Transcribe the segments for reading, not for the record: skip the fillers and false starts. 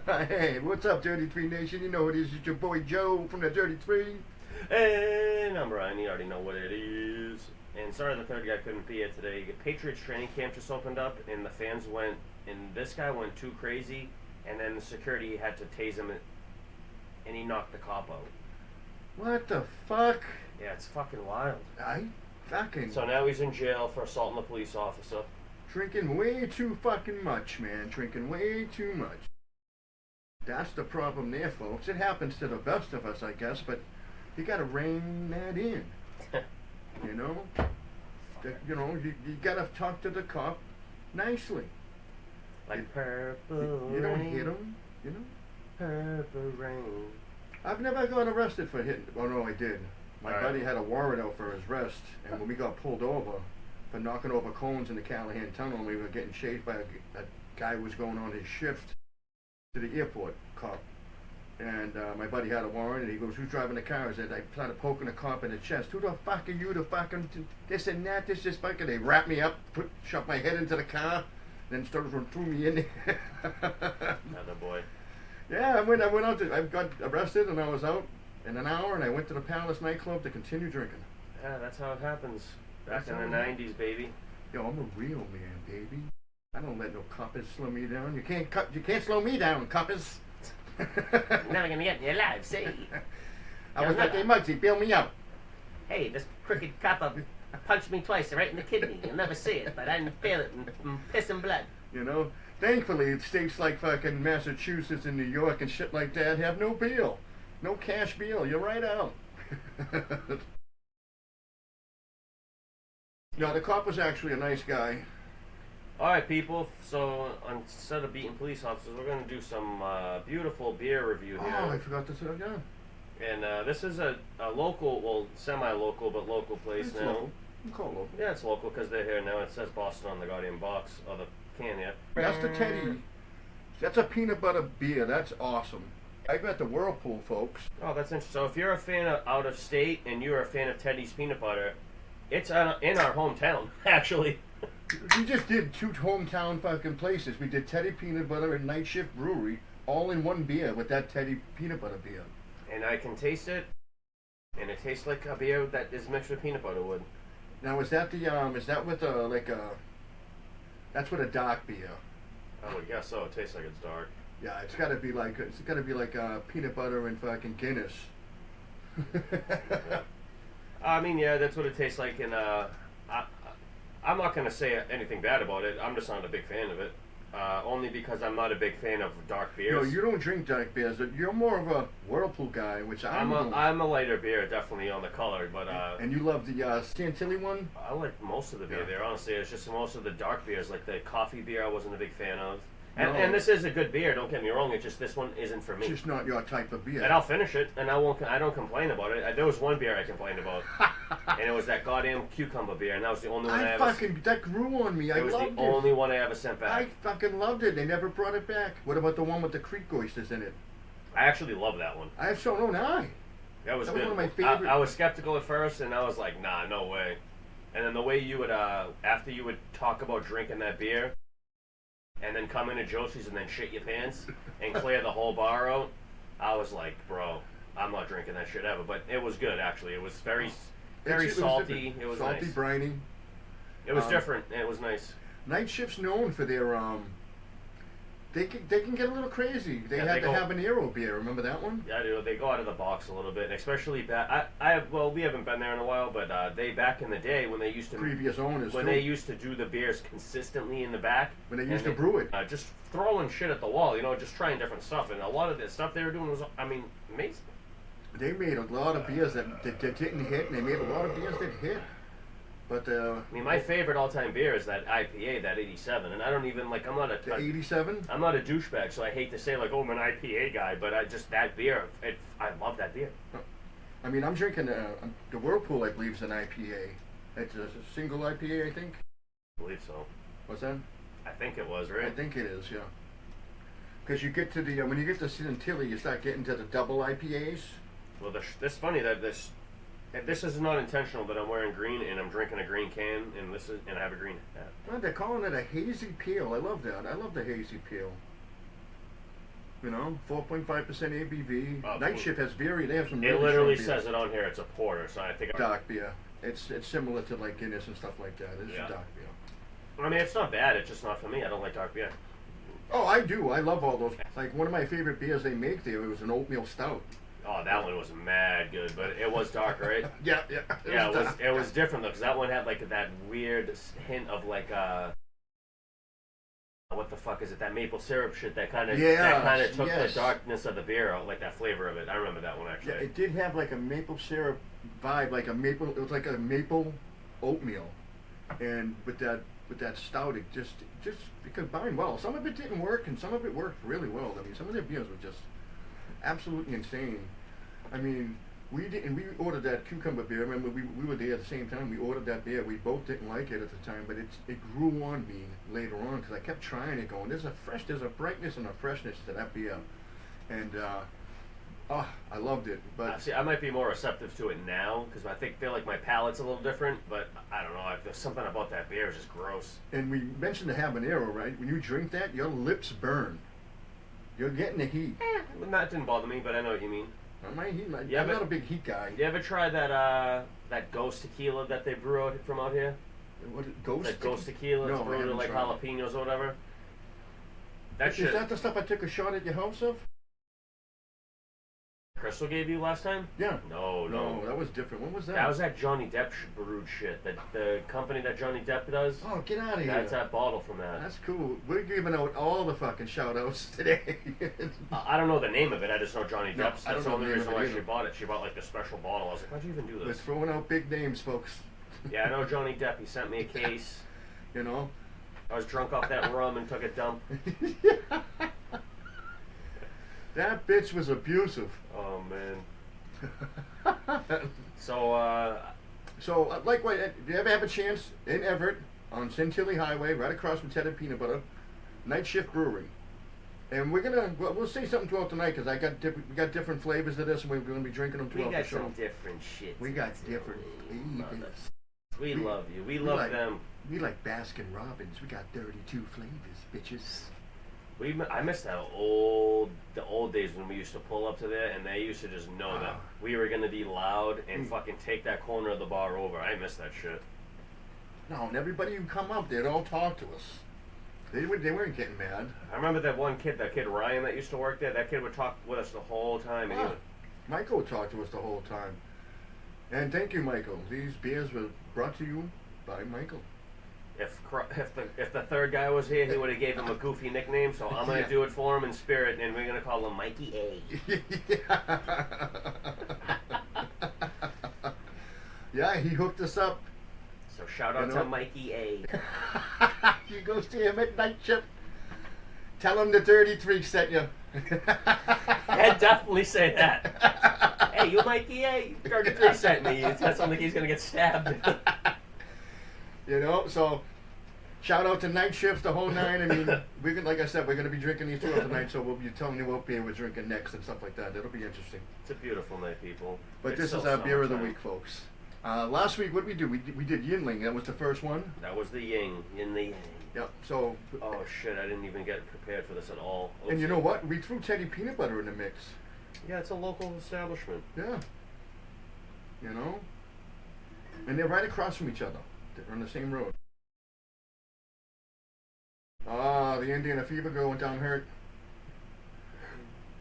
Hey, what's up, Dirty Three Nation? You know it is. It's your boy Joe from the Dirty Three. And I'm Brian. You already know what it is. And sorry the third guy couldn't be here today. Patriots training camp just opened up, and the fans went, and this guy went too crazy, and then the security had to tase him, and he knocked the cop out. What the fuck? Yeah, it's fucking wild. I fucking So now he's in jail for assaulting a police officer. drinking way too fucking much, man. Drinking way too much. That's the problem there, folks. It happens to the best of us, I guess, but you gotta rein that in. You know? You gotta talk to the cop nicely. Like purple You don't rain, hit him, you know? purple rain. I've never got arrested for hitting. Oh, no, I did. My All right. buddy had a warrant out for his arrest, and when we got pulled over for knocking over cones in the Callahan Tunnel, we were getting chased by a guy who was going on his shift to the airport, cop. And my buddy had a warrant, and he goes, "Who's driving the car?" I said, I started poking the cop in the chest. "Who the fuck are you to fucking this and that, this fucking..." They wrapped me up, shoved my head into the car, then started to threw me in there. Another boy. Yeah, I went out I got arrested, and I was out in an hour, and I went to the Palace nightclub to continue drinking. Yeah, that's how it happens. Back That's in how the it 90s, baby. Yo, I'm a real man, baby. I don't let no coppers slow me down. You can't slow me down, coppers. Never gonna get me alive, see? I was like, "Hey, Muggsy, bail me out." Hey, this crooked copper punched me twice right in the kidney. You'll never see it, but I didn't feel it in piss and blood. You know, thankfully, states like fucking Massachusetts and New York and shit like that have no bail, no cash bail. You're right out. No, the cop was actually a nice guy. Alright, people, so instead of beating police officers, we're gonna do some beautiful beer review here. Oh, I forgot to say that. Yeah, And this is a local, well, semi-local, but local place it's now. local. You call it local. Yeah, it's local because they're here now. It says Boston on the goddamn box, or the can here. That's the Teddy. That's a peanut butter beer. That's awesome. I got the Whirlpool, folks. Oh, that's interesting. So if you're a fan of out of state and you're a fan of Teddy's peanut butter, it's in our hometown, actually. We just did two hometown fucking places. We did Teddy Peanut Butter and Night Shift Brewery, all in one beer with that Teddy Peanut Butter beer. And I can taste it, and it tastes like a beer that is mixed with peanut butter would. Now, is that with that's with a dark beer? I would guess so. It tastes like it's dark. Yeah, it's gotta be like peanut butter and fucking Guinness. I mean, yeah, that's what it tastes like. And I'm not gonna say anything bad about it. I'm just not a big fan of it. Only because I'm not a big fan of dark beers. No, you don't drink dark beers. You're more of a Whirlpool guy, which I'm a lighter beer, definitely on the color, but and you love the Chantilly one? I like most of the beer Yeah. there. Honestly, it's just most of the dark beers, like the coffee beer. I wasn't a big fan of. And, No. and this is a good beer. Don't get me wrong. It's just this one isn't for me. It's just not your type of beer. And I'll finish it, and I won't. I don't complain about it. There was one beer I complained about, and it was that goddamn cucumber beer, and that was the only one I ever. That grew on me. I It was loved the it. only one I ever sent I back. fucking loved it. They never brought it back. What about the one with the Creek oysters in it? I actually love that one. I have so no I. That was That was good. one of my favorite- I was skeptical at first, and I was like, nah, no way. And then the way you would, after you would talk about drinking that beer, and then come into Josie's and then shit your pants and clear the whole bar out, I was like, bro, I'm not drinking that shit ever. But it was good, actually. It was very salty. different. It was salty, nice. briny. It was different. It was nice. Night Shift's known for their They can get a little crazy. They Yeah, had they the go- habanero beer. Remember that one? Yeah, dude, they go out of the box a little bit, especially back. Well, we haven't been there in a while, but they back in the day when they used to Previous owners. when too. they used to do the beers consistently in the back. When they and used to brew it. Just throwing shit at the wall, just trying different stuff, and a lot of the stuff they were doing was, I mean, amazing. They made a lot of beers that didn't hit, and they made a lot of beers that hit. But I mean, my favorite all-time beer is that IPA, that 87, and I don't even like. I'm not the 87. I'm not a douchebag, so I hate to say like, oh, I'm an IPA guy, but that beer, I love that beer. I mean, I'm drinking the Whirlpool. I believe is an IPA. It's a single IPA, I think. I believe so. What's that? I think it was right. I think it is, yeah. Because you get to the when you get to Chantilly, you start getting to the double IPAs. Well, this funny that this is not intentional, but I'm wearing green and I'm drinking a green can, and I have a green hat. Oh, they're calling it a hazy pale. I love that. I love the hazy pale. You know, 4.5% ABV. Oh, Night cool. Shift has very. They have some. It Really literally strong says it on here. It's a porter, so I think. dark beer. It's similar to like Guinness and stuff like that. It's Yeah. a dark beer. I mean, it's not bad. It's just not for me. I don't like dark beer. Oh, I do. I love all those. Like one of my favorite beers they make there. It was an oatmeal stout. Oh, that one was mad good, but it was dark, right? Yeah. Yeah, dark. it was different though, because that one had like that weird hint of like what the fuck is it? That maple syrup shit that kind of took the darkness of the beer out, like that flavor of it. I remember that one actually. Yeah, it did have like a maple syrup vibe, like a maple. It was like a maple oatmeal, and with that stout, it just it combined well. Some of it didn't work, and some of it worked really well. I mean, some of their beers were just absolutely insane. I mean, we ordered that cucumber beer. I remember we were there at the same time. We ordered that beer. We both didn't like it at the time, but it grew on me later on because I kept trying it, going, there's a brightness and a freshness to that beer, and I loved it. But see, I might be more receptive to it now because feel like my palate's a little different. But I don't know. There's something about that beer is just gross. and we mentioned the habanero, right? When you drink that, your lips burn. You're getting the heat. That didn't bother me, but I know what you mean. I'm not a big heat guy. You ever try that ghost tequila that they brew out from out here? What, ghost? That ghost tequila, No, it's I brewed haven't with like tried it. jalapenos or whatever. That Is shit. that the stuff I took a shot at your house of? Crystal gave you last time? Yeah. No. That was different. What was that? That was that Johnny Depp brewed shit. The company that Johnny Depp does. Oh, get out of here. That's that bottle from that. That's cool. We're giving out all the fucking shout outs today. I don't know the name of it. I just know Johnny No, Depp's. I don't That's the know only the name reason of it why either. she bought it. She bought like the special bottle. I was like, why'd you even do We're this? throwing out big names, folks. Yeah, I know Johnny Depp. He sent me a case. You know? I was drunk off that rum and took a dump. That bitch was abusive. Oh man. So Likewise, if you ever have a chance in Everett on Centilly Highway, right across from Ted and Peanut Butter, Night Shift Brewery, and we'll say something throughout the night because we got different flavors of this, and we're going to be drinking them we throughout got the show. some different shit. We got different flavors. We love you. We love them. We like Baskin Robbins. We got 32 flavors, bitches. I miss the old days when we used to pull up to there and they used to just know that we were gonna be loud and fucking take that corner of the bar over. I miss that shit. No, and everybody who come up, they'd all talk to us. They weren't getting mad. I remember that one kid, that kid Ryan that used to work there. That kid would talk with us the whole time. And Michael would talk to us the whole time. And thank you, Michael. These beers were brought to you by Michael. if the third guy was here, he would have gave him a goofy nickname. So I'm gonna do it for him in spirit, and we're gonna call him Mikey A. Yeah, he hooked us up. So shout out to Mikey A. You go see him at Night Shift. Tell him the 33 sent you. I'd definitely say that. Hey, you Mikey A. 33 sent me. That sounds like he's gonna get stabbed. You know, so shout out to Night Shift, the whole nine. I mean, like I said, we're going to be drinking these throughout the night, so we'll be telling you what beer we're drinking next and stuff like that. That'll be interesting. It's a beautiful night, people. But this is our beer of the week, folks. Last week, what did we do? We did Yinling. That was the first one. That was the Ying. In the Yang. Yep. So. Oh shit! I didn't even get prepared for this at all. Oopsie. And you know what? We threw Teddy Peanut Butter in the mix. Yeah, it's a local establishment. Yeah. You know. And they're right across from each other. They're on the same road. The Indiana Fever going down hurt.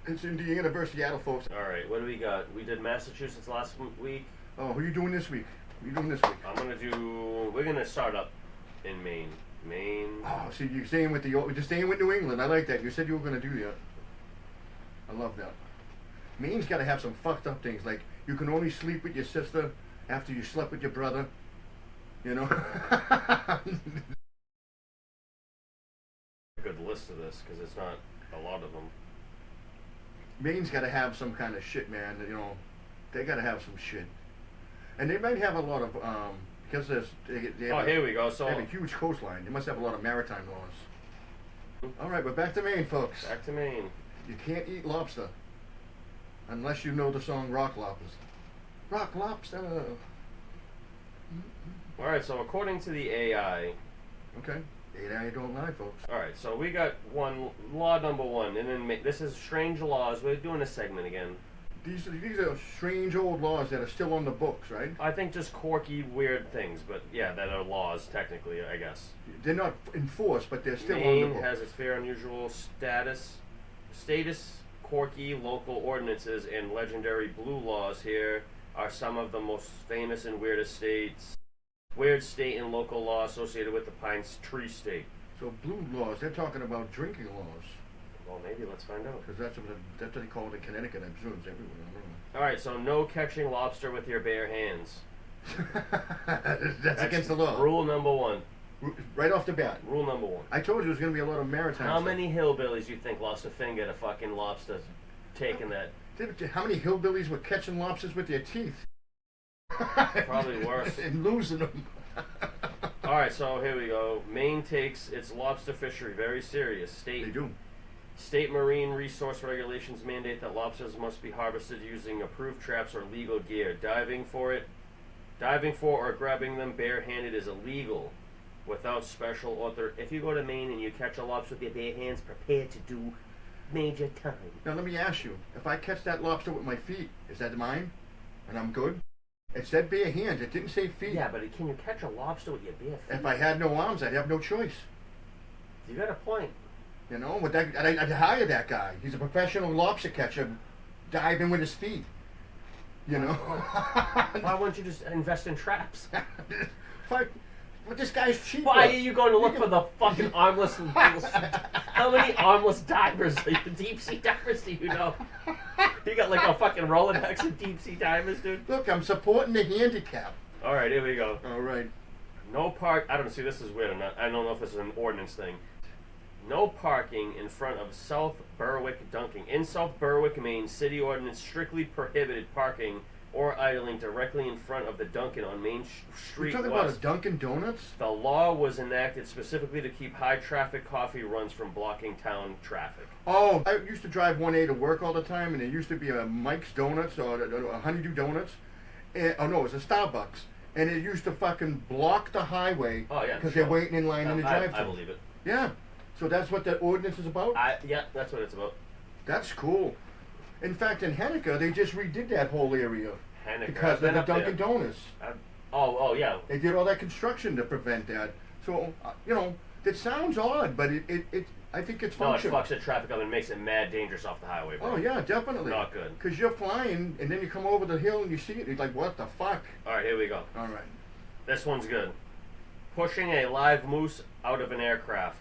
It's Indiana versus Seattle, folks. All right, what do we got? We did Massachusetts last week. Oh, who are you doing this week? We're gonna start up in Maine. Maine. Oh, see, you're staying with New England. I like that. You said you were gonna do that. I love that. Maine's got to have some fucked up things, like you can only sleep with your sister after you slept with your brother. You know. Good list of this because it's not a lot of them. Maine's got to have some kind of shit, man. You know, they got to have some shit, and they might have a lot of because they have here we go. So they have a huge coastline. They must have a lot of maritime laws. All right, we're back to Maine, folks. Back to Maine. You can't eat lobster unless you know the song Rock Lobster. Rock Lobster. All right. So according to the AI, Okay. I don't lie, folks. All right, so we got law number one, and then this is strange laws. We're doing a segment again. These are strange old laws that are still on the books, right? I think just quirky, weird things, but yeah, that are laws technically, I guess. They're not enforced, but they're still on the Maine books. has its fair unusual status, quirky local ordinances, and legendary blue laws. Here are some of the most famous and weirdest states. Weird state and local law associated with the pine tree state. So blue laws, they're talking about drinking laws. Well, maybe let's find out. Because that's what they call it in Connecticut. I'm sure it's everywhere. I don't know. All right, so no catching lobster with your bare hands. That's against the law. Rule number one. Right off the bat. Rule number one. I told you there's going to be a lot of maritime How stuff. many hillbillies you think lost a finger to fucking lobsters taking that? How many hillbillies were catching lobsters with their teeth? Probably worse. And losing them. All right, so here we go. Maine takes its lobster fishery very serious. They do. State marine resource regulations mandate that lobsters must be harvested using approved traps or legal gear. Diving for or grabbing them barehanded is illegal without special author. If you go to Maine and you catch a lobster with your bare hands, prepare to do major time. Now let me ask you, if I catch that lobster with my feet, is that mine? And I'm good? It said bare hands, it didn't say feet. Yeah, but can you catch a lobster with your bare feet? If I had no arms, I'd have no choice. You got a point. You know, I'd hire that guy. He's a professional lobster catcher, diving with his feet. You know? Why wouldn't you just invest in traps? But this guy's cheap. Why are you going to look for the fucking armless? How many armless divers, like deep sea divers, do you know? You got like a fucking Rolodex of deep sea divers, dude. Look, I'm supporting the handicap. All right, here we go. All right. No park. I don't see. This is weird or not. I don't know if this is an ordinance thing. No parking in front of South Berwick Dunking. In South Berwick, Maine, city ordinance strictly prohibited parking or idling directly in front of the Dunkin' on Main Street You're talking West. about a Dunkin' Donuts? The law was enacted specifically to keep high-traffic coffee runs from blocking town traffic. Oh, I used to drive 1A to work all the time, and there used to be a Mike's Donuts or a Honeydew Donuts. Oh, no, it was a Starbucks. And it used to fucking block the highway Oh, yeah. because they're waiting in line in the drive-thru. I believe it. Yeah. So that's what that ordinance is about? Yeah, that's what it's about. That's cool. In fact, in Henniker, they just redid that whole area. Henniker. Because of the Dunkin' Donuts. Oh, yeah. They did all that construction to prevent that. So, you know, it sounds odd, but I think it's No, it functional. fucks the traffic up and makes it mad dangerous off the highway, bro. Oh, yeah, definitely. Not good. Because you're flying, and then you come over the hill and you see it, you're like, what the fuck? All right, here we go. All right. This one's good. Pushing a live moose out of an aircraft.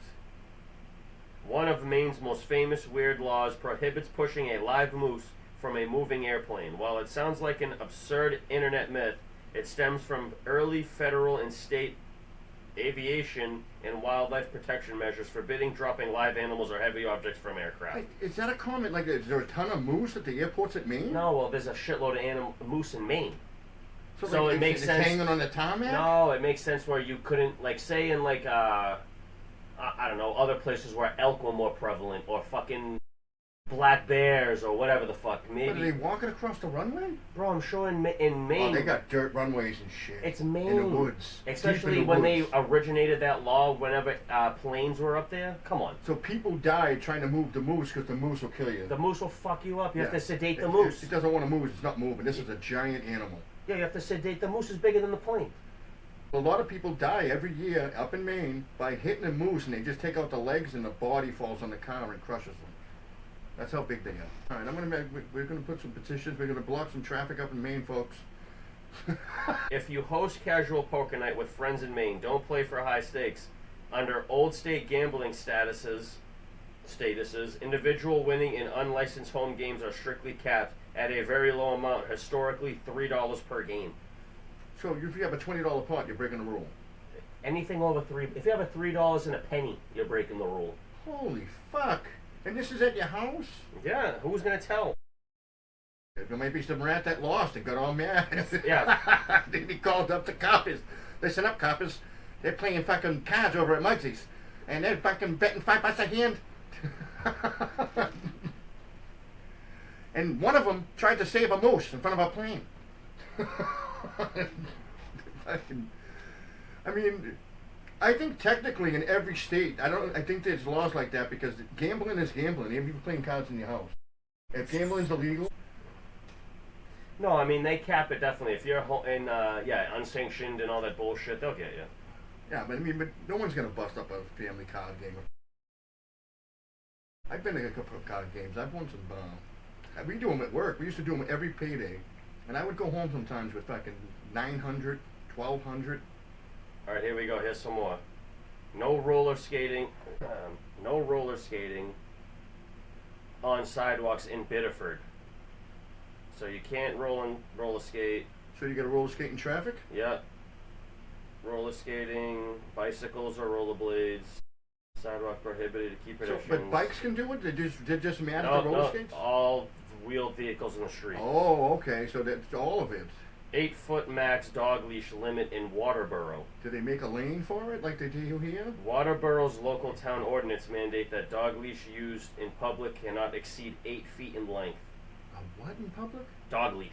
One of Maine's most famous weird laws prohibits pushing a live moose from a moving airplane. While it sounds like an absurd internet myth, it stems from early federal and state aviation and wildlife protection measures forbidding dropping live animals or heavy objects from aircraft. Hey, is that a comment? Like, is there a ton of moose at the airports at Maine? No, well, there's a shitload of moose in Maine. So like, it makes it's sense. hanging on the tarmac? No, it makes sense where you couldn't, like, say in, like, I don't know, other places where elk were more prevalent, or fucking black bears, or whatever the fuck. But Maybe. are they walking across the runway? Bro, I'm sure in Maine. Oh, they got dirt runways and shit. It's Maine. In the woods. Especially Deep in the when woods. they originated that law, whenever planes were up there. Come on. So people died trying to move the moose because the moose will kill you. The moose will fuck you up. You have Yeah. to sedate the If moose. It doesn't want to move, it's not moving. This is a giant animal. Yeah, you have to sedate the moose. Is bigger than the plane. A lot of people die every year up in Maine by hitting a moose, and they just take out the legs, and the body falls on the car and crushes them. That's how big they are. All right, we're gonna put some petitions. We're gonna block some traffic up in Maine, folks. If you host casual poker night with friends in Maine, don't play for high stakes. Under old state gambling statuses, individual winning in unlicensed home games are strictly capped at a very low amount, historically $3 per game. So if you have a $20 pot, you're breaking the rule. Anything over $3, if you have a $3 and a penny, you're breaking the rule. Holy fuck! And this is at your house? Yeah, who's gonna tell? There might be some rat that lost and got all mad. Yeah. They called up the coppers. Listen up, coppers. They're playing fucking cards over at Muggsy's. And they're fucking betting $5 a hand. And one of them tried to save a moose in front of a plane. Fucking, I mean, I think technically in every state, I think there's laws like that because gambling is gambling. Even if you're playing cards in your house, if gambling's illegal, No, I mean they cap it definitely. If you're in, unsanctioned and all that bullshit, they'll get you. yeah. But I mean, but no one's gonna bust up a family card game. I've been to a couple of card games. I've won some. We do them at work. We used to do them every payday, and I would go home sometimes with fucking 900, 1200. All right, here we go. Here's some more. No roller skating. No roller skating on sidewalks in Biddeford. So you can't roller skate. So you got to roller skate in traffic? Yeah. Roller skating, bicycles or rollerblades. Sidewalk prohibited to keep pedestrians. But bikes can do it? They just mad at the roller skates? All wheeled vehicles in the street. Oh, okay. So that's all of it. 8-foot max dog leash limit in Waterboro. Do they make a lane for it like they do here? Waterboro's local town ordinance mandate that dog leash used in public cannot exceed 8 feet in length. A what in public? Dog leash.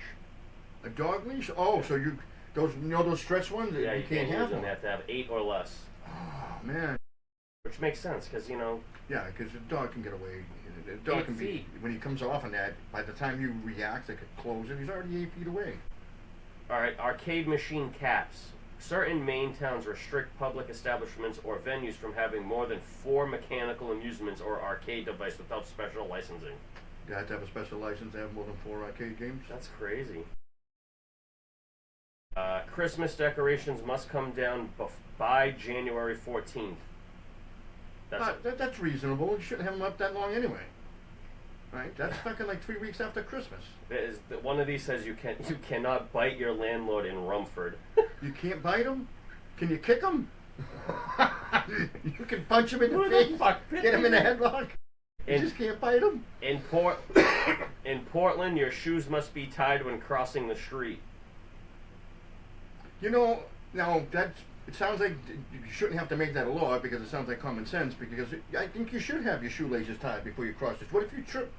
A dog leash? Oh, so those stretch ones? Yeah, you can't have them. They have to have 8 or less. Oh, man. Which makes sense, because, Yeah, because the dog can get away. The dog 8 can feet. When he comes off on that, by the time you react, they could close it. He's already 8 feet away. All right, arcade machine caps. Certain Maine towns restrict public establishments or venues from having more than 4 mechanical amusements or arcade device without special licensing. You have to have a special license to have more than 4 arcade games? That's crazy. Christmas decorations must come down by January 14th. That's reasonable. You shouldn't have them up that long anyway. Right? That's fucking like 3 weeks after Christmas. One of these says you cannot bite your landlord in Rumford. You can't bite him? Can you kick him? You can punch him in the face, get him in a headlock. You just can't bite him? In Portland, your shoes must be tied when crossing the street. Now it sounds like you shouldn't have to make that a law because it sounds like common sense, because I think you should have your shoelaces tied before you cross this. What if you trip?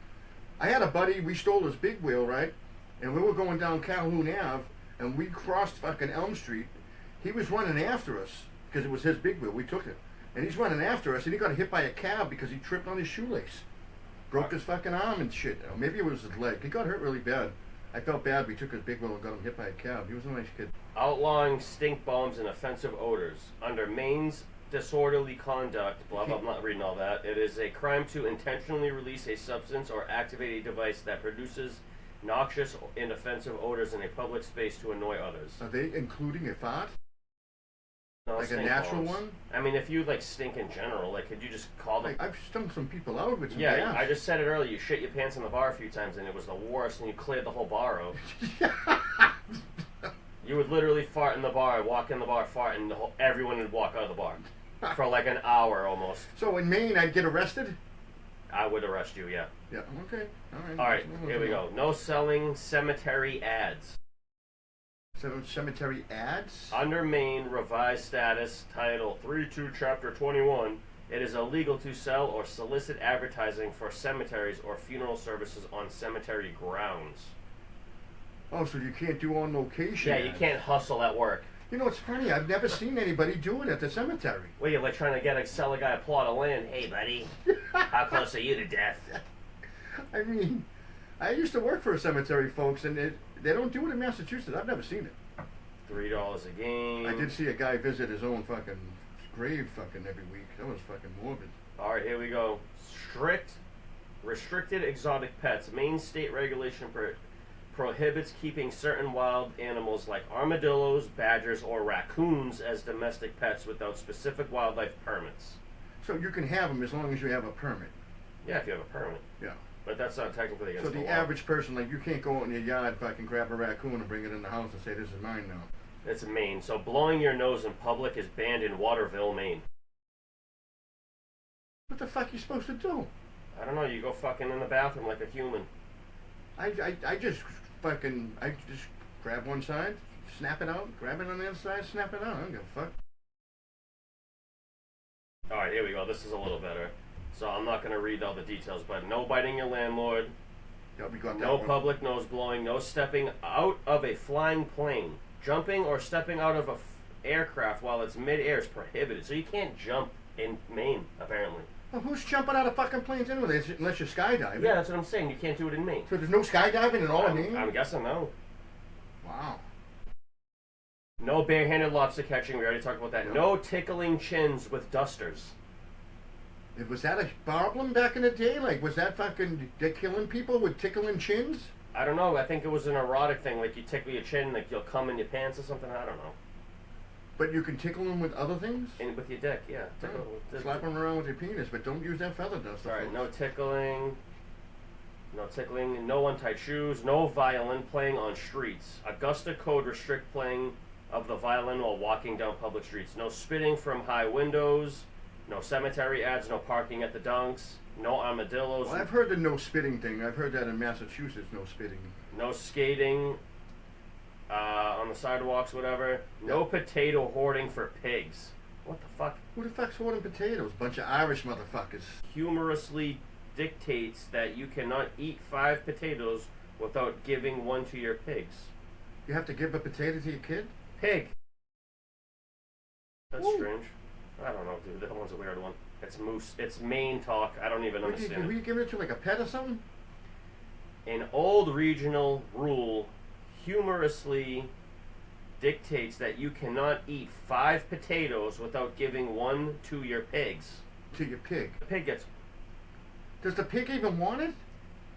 I had a buddy, we stole his big wheel, right? And we were going down Calhoun Ave, and we crossed fucking Elm Street. He was running after us because it was his big wheel. We took it. And he's running after us, and he got hit by a cab because he tripped on his shoelace. Broke his fucking arm and shit. Or maybe it was his leg. He got hurt really bad. I felt bad. We took his big wheel and got him hit by a cab. He was a nice kid. Outlawing stink bombs and offensive odors. Under Maine's disorderly conduct, blah, blah, I'm not reading all that. It is a crime to intentionally release a substance or activate a device that produces noxious and offensive odors in a public space to annoy others. Are they including a fart? No, like a natural bombs. one? I mean, if you stink in general, could you just call them? I've stung some people out with some Yeah, gas. I just said it earlier. You shit your pants in the bar a few times, and it was the worst, and you cleared the whole bar out. You would literally fart in the bar, walk in the bar, fart, and everyone would walk out of the bar for like an hour almost. So in Maine, I'd get arrested? I would arrest you, yeah. Yeah, okay. All right, here we go. No selling cemetery ads. So cemetery ads? Under Maine revised status, Title 32, Chapter 21, it is illegal to sell or solicit advertising for cemeteries or funeral services on cemetery grounds. Oh, so you can't do on location? Yeah, you can't hustle at work. You know, it's funny. I've never seen anybody do it at the cemetery. Well, you're trying to sell a guy a plot of land. Hey, buddy, how close are you to death? I mean, I used to work for a cemetery, folks, and they don't do it in Massachusetts. I've never seen it. $3 a game. I did see a guy visit his own fucking grave fucking every week. That was fucking morbid. All right, here we go. Restricted exotic pets. Maine state regulation prohibits keeping certain wild animals like armadillos, badgers, or raccoons as domestic pets without specific wildlife permits. So you can have them as long as you have a permit. Yeah, if you have a permit. Yeah. But that's not technically against the the law. average person, you can't go out in your yard, fucking grab a raccoon and bring it in the house and say, this is mine now. It's Maine. So blowing your nose in public is banned in Waterville, Maine. What the fuck are you supposed to do? I don't know. You go fucking in the bathroom like a human. I just grab one side, snap it out, grab it on the other side, snap it out. I don't give a fuck. All right, here we go. This is a little better. So I'm not going to read all the details, but no biting your landlord, Yeah, we got that no one. public nose blowing, no stepping out of a flying plane, jumping or stepping out of aircraft while it's mid-air is prohibited. So you can't jump in Maine, apparently. Well, who's jumping out of fucking planes anyway? Unless you're skydiving. Yeah, that's what I'm saying. You can't do it in Maine. So there's no skydiving in all of Maine? I'm guessing no. Wow. No barehanded lobster catching. We already talked about that. Yep. No tickling chins with dusters. Was that a problem back in the day? Like, was that fucking, they're killing people with tickling chins? I don't know. I think it was an erotic thing. Like, you tickle your chin, like you'll come in your pants or something. I don't know. But you can tickle them with other things? And with your dick, yeah. Tickle, Slap them around with your penis, but don't use that feather duster. Alright, folks. no tickling. No tickling. No untied shoes. No violin playing on streets. Augusta code restrict playing of the violin while walking down public streets. No spitting from high windows. No cemetery ads. No parking at the dunks. No armadillos. Well, I've heard the no spitting thing. I've heard that in Massachusetts, no spitting. No skating on the sidewalks, whatever. No potato hoarding for pigs. What the fuck? Who the fuck's hoarding potatoes? Bunch of Irish motherfuckers. Humorously dictates that you cannot eat 5 potatoes without giving one to your pigs. You have to give a potato to your kid? Pig. That's Ooh. strange. I don't know, dude. That one's a weird one. It's moose. It's Maine talk. I don't even understand. Were you giving it to like a pet or something? An old regional rule humorously dictates that you cannot eat 5 potatoes without giving one to your pigs. To your pig. The pig gets... Does the pig even want it?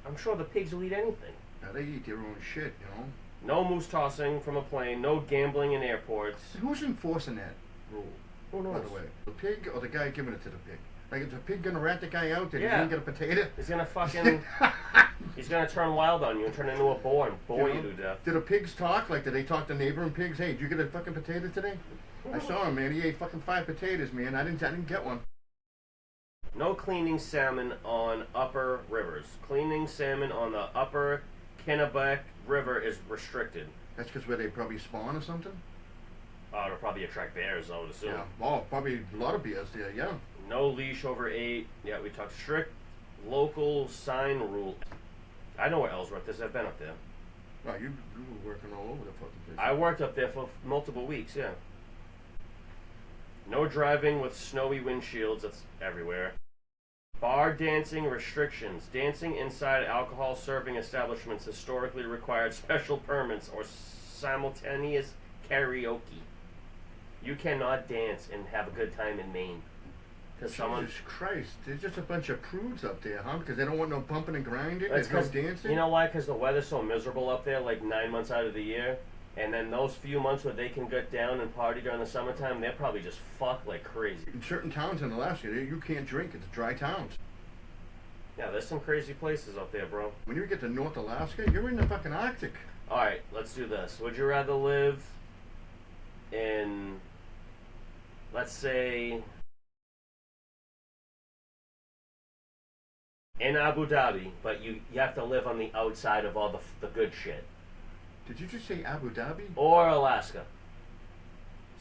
I'm sure the pigs will eat anything. Now they eat their own shit, you know? No moose tossing from a plane. No gambling in airports. Who's enforcing that rule? Who knows? By the way, the pig or the guy giving it to the pig? Like, is the pig gonna rat the guy out that he Yeah. didn't get a potato? He's gonna fucking... He's gonna turn wild on you and turn into a boar and bore you, know? to death. Did the pigs talk? Like, did they talk to neighboring pigs? Hey, did you get a fucking potato today? I saw him, man. He ate fucking 5 potatoes, man. I didn't get one. No cleaning salmon on upper rivers. Cleaning salmon on the upper Kennebec River is restricted. That's because where they probably spawn or something? It'll probably attract bears, I would assume. Yeah. Oh, probably a lot of beers there, yeah. No leash over 8. Yeah, we talked strict local sign rule. I know where Ellsworth is. I've been up there. Wow, you were working all over the fucking place. I worked up there for multiple weeks, yeah. No driving with snowy windshields. That's everywhere. Bar dancing restrictions. Dancing inside alcohol serving establishments historically required special permits or simultaneous karaoke. You cannot dance and have a good time in Maine. Because someone... Jesus Christ, there's just a bunch of prudes up there, huh? Because they don't want no bumping and grinding. That's There's no dancing. You know why? Because the weather's so miserable up there, like 9 months out of the year. And then those few months where they can get down and party during the summertime, they're probably just fucked like crazy. In certain towns in Alaska, you can't drink. It's dry towns. Yeah, there's some crazy places up there, bro. When you get to North Alaska, you're in the fucking Arctic. Alright, let's do this. Would you rather live in, let's say, in Abu Dhabi, but you have to live on the outside of all the good shit? Did you just say Abu Dhabi? Or Alaska.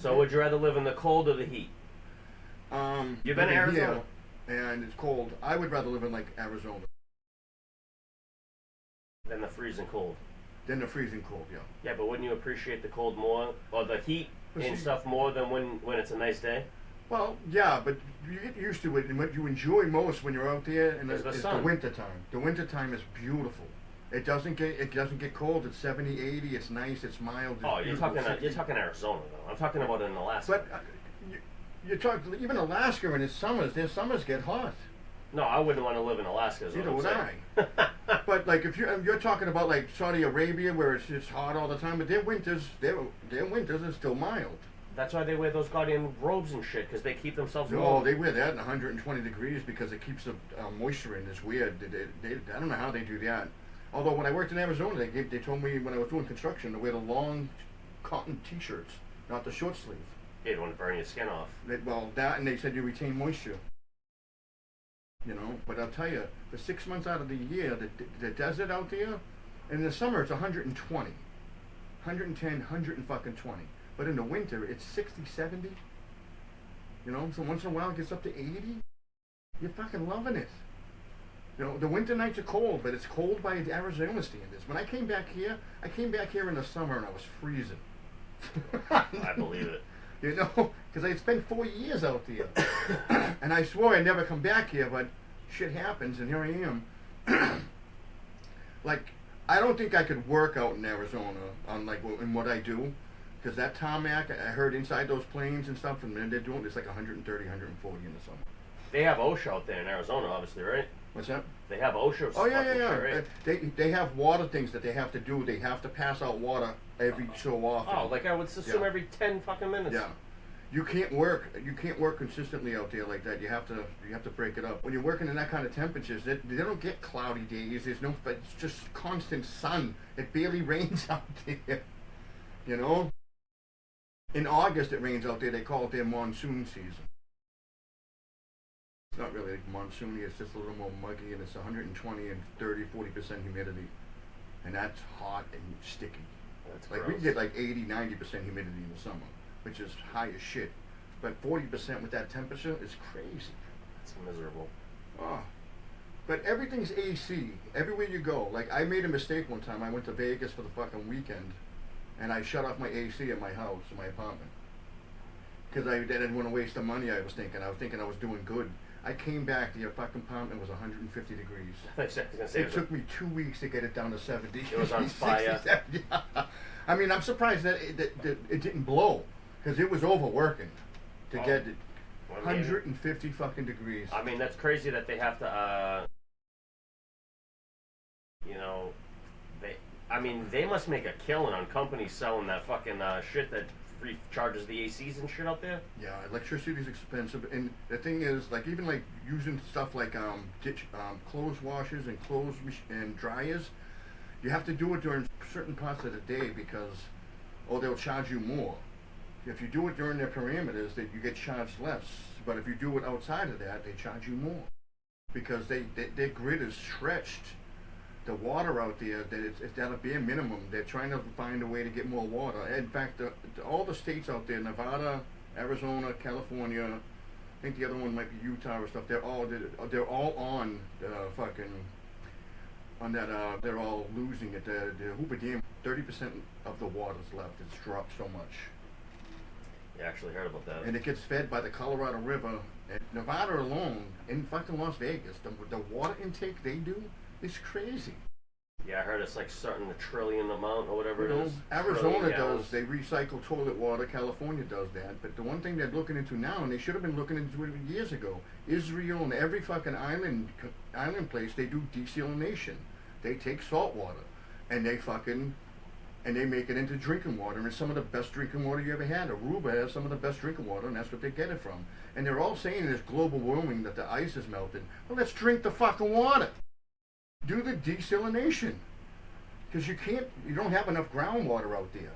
So would you rather live in the cold or the heat? You've been to living Arizona? here, and it's cold. I would rather live in like Arizona Than the freezing cold. than the freezing cold. Yeah. Yeah, but wouldn't you appreciate the cold more, or the heat But and see- stuff more than when it's a nice day? Well, yeah, but you get used to it, and what you enjoy most when you're out there and Is the is the sun. winter time. The winter time is beautiful. It doesn't get cold. It's 70, 80. It's nice. It's mild. It's Oh, you're beautiful, talking 60. you're talking Arizona though. I'm talking about in Alaska. But you talk even Alaska in its summers. Their summers get hot. No, I wouldn't want to live in Alaska. Is what Neither I'm would saying. But like if you're talking about like Saudi Arabia where it's just hot all the time, but their winters are still mild. That's why they wear those goddamn robes and shit, because they keep themselves No, warm. they wear that in 120 degrees because it keeps the moisture in. It's weird. I don't know how they do that. Although when I worked in Arizona, they told me when I was doing construction to wear the long cotton T-shirts, not the short sleeve. You don't want to burn your skin off. That and they said you retain moisture. You know, but I'll tell you, for 6 months out of the year, the desert out there, in the summer it's 120, 110, 120. But in the winter it's 60, 70. You know, so once in a while it gets up to 80. You're fucking loving it. You know, the winter nights are cold, but it's cold by Arizona standards. When I came back here in the summer and I was freezing. I believe it. You know, because I spent 4 years out there, and I swore I'd never come back here, but shit happens, and here I am. Like, I don't think I could work out in Arizona on like in what I do, because that tarmac, I heard inside those planes and stuff, and they're doing it's like 130, 140 in the summer. They have OSHA out there in Arizona, obviously, right? What's that? They have OSHA. Oh yeah, fucking shit, right? They have water things that they have to do. They have to pass out water every so often. Oh, like I would assume Yeah. every 10 fucking minutes. Yeah. You can't work consistently out there like that. You have to break it up. When you're working in that kind of temperatures, they don't get cloudy days. There's no, it's just constant sun. It barely rains out there. You know? In August it rains out there. They call it their monsoon season. It's not really monsoony, it's just a little more muggy, and it's 120 and 30-40% humidity. And that's hot and sticky. That's Like gross. we get like 80-90% humidity in the summer, which is high as shit. But 40% with that temperature is crazy. It's miserable. Oh. But everything's AC everywhere you go. Like I made a mistake one time. I went to Vegas for the fucking weekend, and I shut off my AC at my house, in my apartment, because I didn't want to waste the money. I was thinking I was doing good. I came back, the fucking apartment was 150 degrees. I was gonna say, It took me 2 weeks to get it down to 70. It was on fire. 67, yeah. I mean, I'm surprised that it didn't blow, because it was overworking to get it I mean, 150 fucking degrees. I mean, that's crazy that they have to, you know, they must make a killing on companies selling that fucking shit that free charges the ACs and shit out there. Yeah, electricity is expensive, and the thing is, like even like using stuff like clothes washers and and dryers, you have to do it during certain parts of the day because, they'll charge you more. If you do it during their parameters, that you get charged less. But if you do it outside of that, they charge you more because their grid is stretched. The water out there, it's at a bare minimum. They're trying to find a way to get more water. In fact, all the states out there, Nevada, Arizona, California, I think the other one might be Utah or stuff. They're all on fucking on that. They're all losing it. The Hoover Dam, 30% of the water's left. It's dropped so much. Yeah, I actually heard about that. And it gets fed by the Colorado River. And Nevada alone, in fucking Las Vegas, the water intake they do is crazy. Yeah, I heard it's like starting the trillion amount or whatever it is. Arizona Trillion gallons. does. They recycle toilet water. California does that. But the one thing they're looking into now, and they should have been looking into it years ago, Israel and every fucking island place, they do desalination. They take salt water and they make it into drinking water, and it's some of the best drinking water you ever had. Aruba has some of the best drinking water, and that's what they get it from. And they're all saying it's global warming, that the ice is melting. Well, let's drink the fucking water. Do the desalination, because you don't have enough groundwater out there.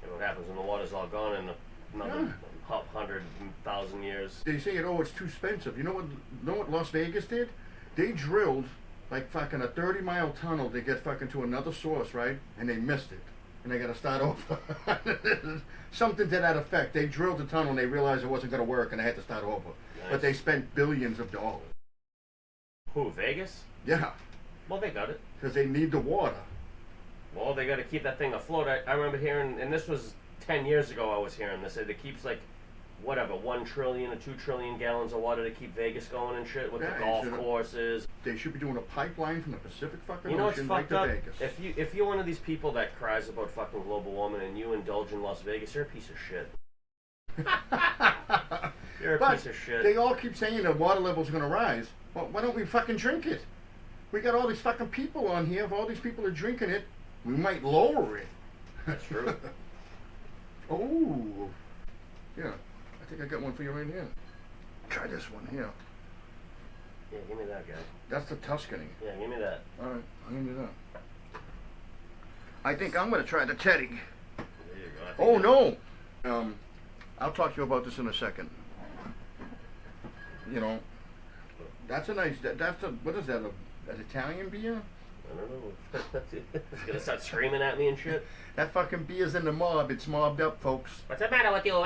And what happens when the water's all gone in another 100,000 years? They say it's too expensive. You know what Las Vegas did? They drilled like fucking a 30-mile tunnel to get fucking to another source, right? And they missed it, and they got to start over. Something to that effect. They drilled the tunnel and they realized it wasn't going to work, and they had to start over. Nice. But they spent billions of dollars. Who, Vegas? Yeah, Well, they got it. because they need the water. Well, they got to keep that thing afloat. I remember hearing, and this was 10 years ago I was hearing this, that it keeps like, whatever, 1 trillion or 2 trillion gallons of water to keep Vegas going and shit with Yeah, the golf it's courses. They should be doing a pipeline from the Pacific fucking You know what's Ocean right fucked to up? Vegas. If you're one of these people that cries about fucking global warming and you indulge in Las Vegas, you're a piece of shit. You're a But piece of shit. they all keep saying the water level's going to rise. Well, why don't we fucking drink it? We got all these fucking people on here. If all these people are drinking it, we might lower it. That's true. Oh, yeah. I think I got one for you right here. Try this one here. Yeah, give me that guy. That's the Tuscany. Yeah, give me that. All right, I'll give you that. I think I'm going to try the Teddy. There you go. I think Oh, no. I'll talk to you about this in a second. You know, that's a nice, what is that, an Italian beer? I don't know. It's gonna start screaming at me and shit. That fucking beer's in the mob. It's mobbed up, folks. What's the matter with you?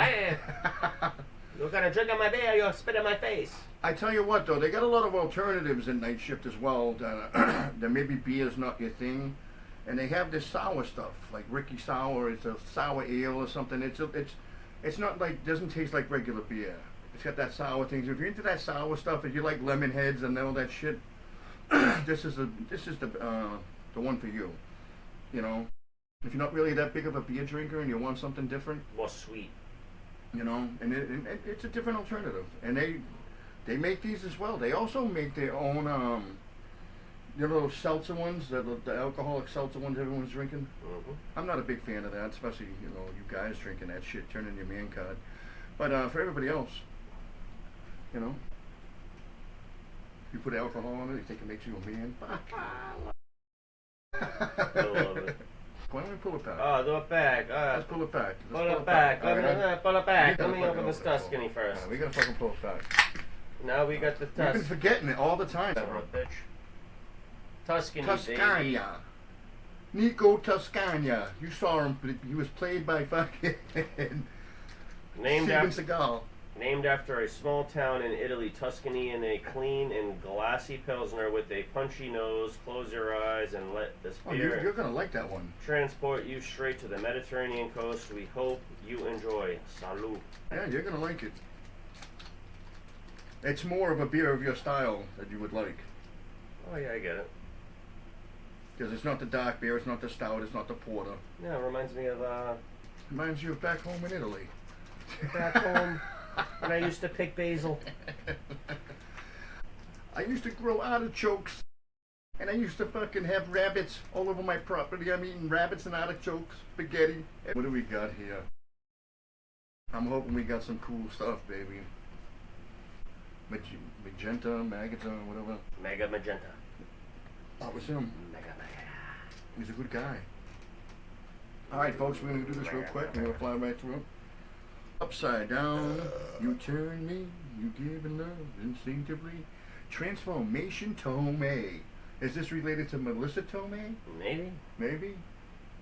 You're gonna drink on my beer, you'll spit in my face. I tell you what, though, they got a lot of alternatives in Night Shift as well. That maybe beer's not your thing. And they have this sour stuff, like Ricky Sour. It's a sour ale or something. It's It's not like, doesn't taste like regular beer. It's got that sour things. If you're into that sour stuff, if you like lemon heads and all that shit, this is the one for you. You know, if you're not really that big of a beer drinker and you want something different, More sweet. you know, and it's a different alternative. And they make these as well. They also make their own you know, those seltzer ones, the alcoholic seltzer ones everyone's drinking. Mm-hmm. I'm not a big fan of that, especially, you know, you guys drinking that shit, turning your man card. But for everybody else, you know, if you put alcohol on it, you think it makes you a man. I love it. Why don't we pull it back? Oh, do it back. Let's pull it back. Pull it back. All right, Pull it back. We Let gotta me fucking open this open it. Tuscany first. We gotta fucking pull it back. Now we got the You've been Tuscany. forgetting it all the time. Bitch. Tuscany, baby. Toscana. Nico Toscana. You saw him, but he was played by fucking Named Steven after, Seagal. named after a small town in Italy, Tuscany, and a clean and glassy pilsner with a punchy nose. Close your eyes and let this Oh, beer you're gonna like that one. transport you straight to the Mediterranean coast. We hope you enjoy. Salud. Yeah, you're gonna like it. It's more of a beer of your style that you would like. Oh yeah, I get it. Because it's not the dark beer, it's not the stout, it's not the porter. Yeah, it reminds me of Reminds you of back home in Italy. back home when I used to pick basil. I used to grow artichokes. And I used to fucking have rabbits all over my property. I'm eating rabbits and artichokes, spaghetti. What do we got here? I'm hoping we got some cool stuff, baby. Magenta, whatever. Mega magenta. That was him. Mega. He's a good guy. Alright, folks, we're going to do this real quick. We're going to fly right through it. Upside down, you turn me, you give in love instinctively. Transformation Tomei. Is this related to Melissa Tomei? Maybe. Maybe?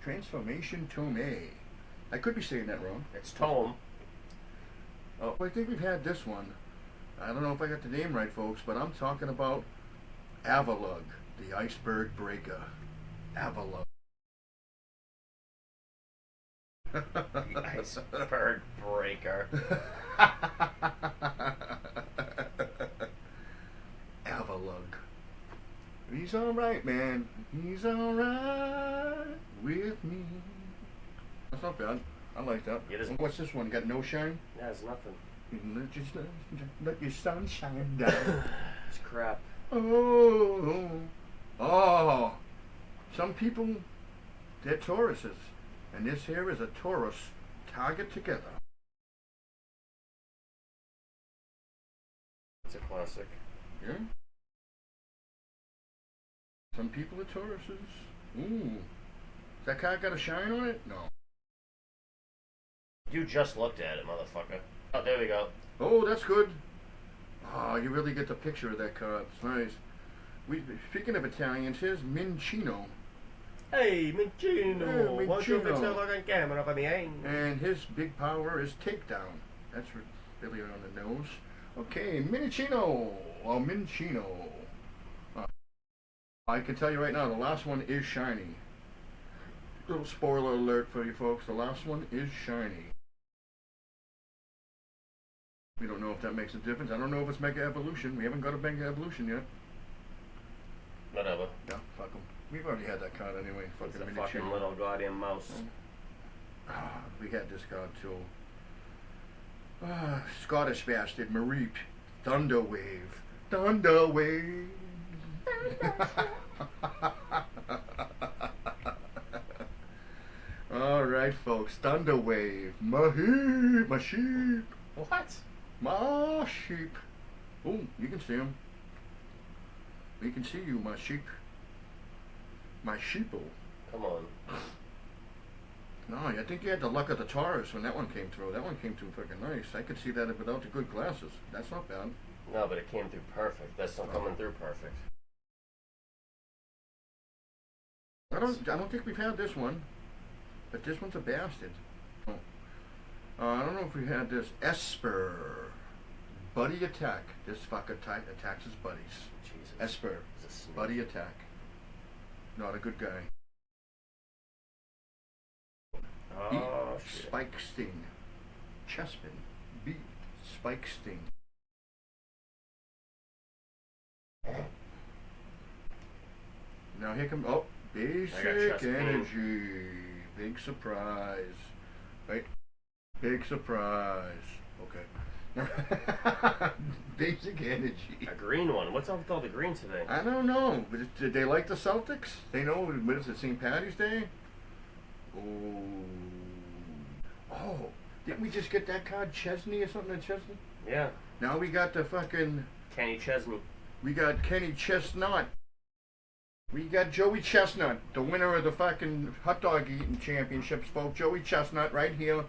Transformation Tomei. I could be saying that wrong. It's Tome. Oh, I think we've had this one. I don't know if I got the name right, folks, but I'm talking about Avalug, the iceberg breaker. Avalug. Iceberg breaker. Avalug. He's alright, man. He's alright with me. That's not bad. I like that. It is. What's this one? Got no shine? Yeah, it's nothing. Let your sun shine down. It's crap. Oh. Some people, they're Tauruses. And this here is a Taurus target together. It's a classic. Yeah? Some people are Tauruses. Ooh. That car got a shine on it? No. You just looked at it, motherfucker. Oh, there we go. Oh, that's good. Oh, you really get the picture of that car. It's nice. Speaking of Italians, here's Mincino. Hey, Mincino. Hey, Why don't you fix Mincino. that fucking camera for me, eh? And his big power is takedown. That's really on the nose. Okay, Mincino. Or Mincino. I can tell you right now, the last one is shiny. Little spoiler alert for you folks. The last one is shiny. We don't know if that makes a difference. I don't know if it's Mega Evolution. We haven't got a Mega Evolution yet. Whatever. Yeah, fuck them. We've already had that card anyway. It's a Fucking fucking little goddamn mouse. We had this card too. Scottish bastard, Mareep. Thunderwave. Thunderwave. Alright, folks. Thunderwave. My sheep. What? My sheep. Oh, you can see him. We can see you, my sheep. My sheeple. Come on. No, I think you had the luck of the Taurus when that one came through. That one came through fucking nice. I could see that without the good glasses. That's not bad. No, but it came through perfect. That's not coming through perfect. I don't think we've had this one, but this one's a bastard. Oh. I don't know if we had this Esper. Buddy attack. This fucker attacks his buddies. Jesus. Esper. It's a snake. Buddy attack. Not a good guy. Oh, shit. Spike sting. Chespin beat Spike Sting. Now here comes Basic Energy. Big surprise. Right? Big surprise. Okay. Basic Energy. A green one. What's up with all the green today? I don't know. But did they like the Celtics? They know what is it, St. Patty's Day? Oh. Didn't we just get that card, Chesney or something at Chesney? Yeah. Now we got the fucking... Kenny Chesney. We got Kenny Chestnut. We got Joey Chestnut, the winner of the fucking hot dog eating championships, folks. Joey Chestnut right here.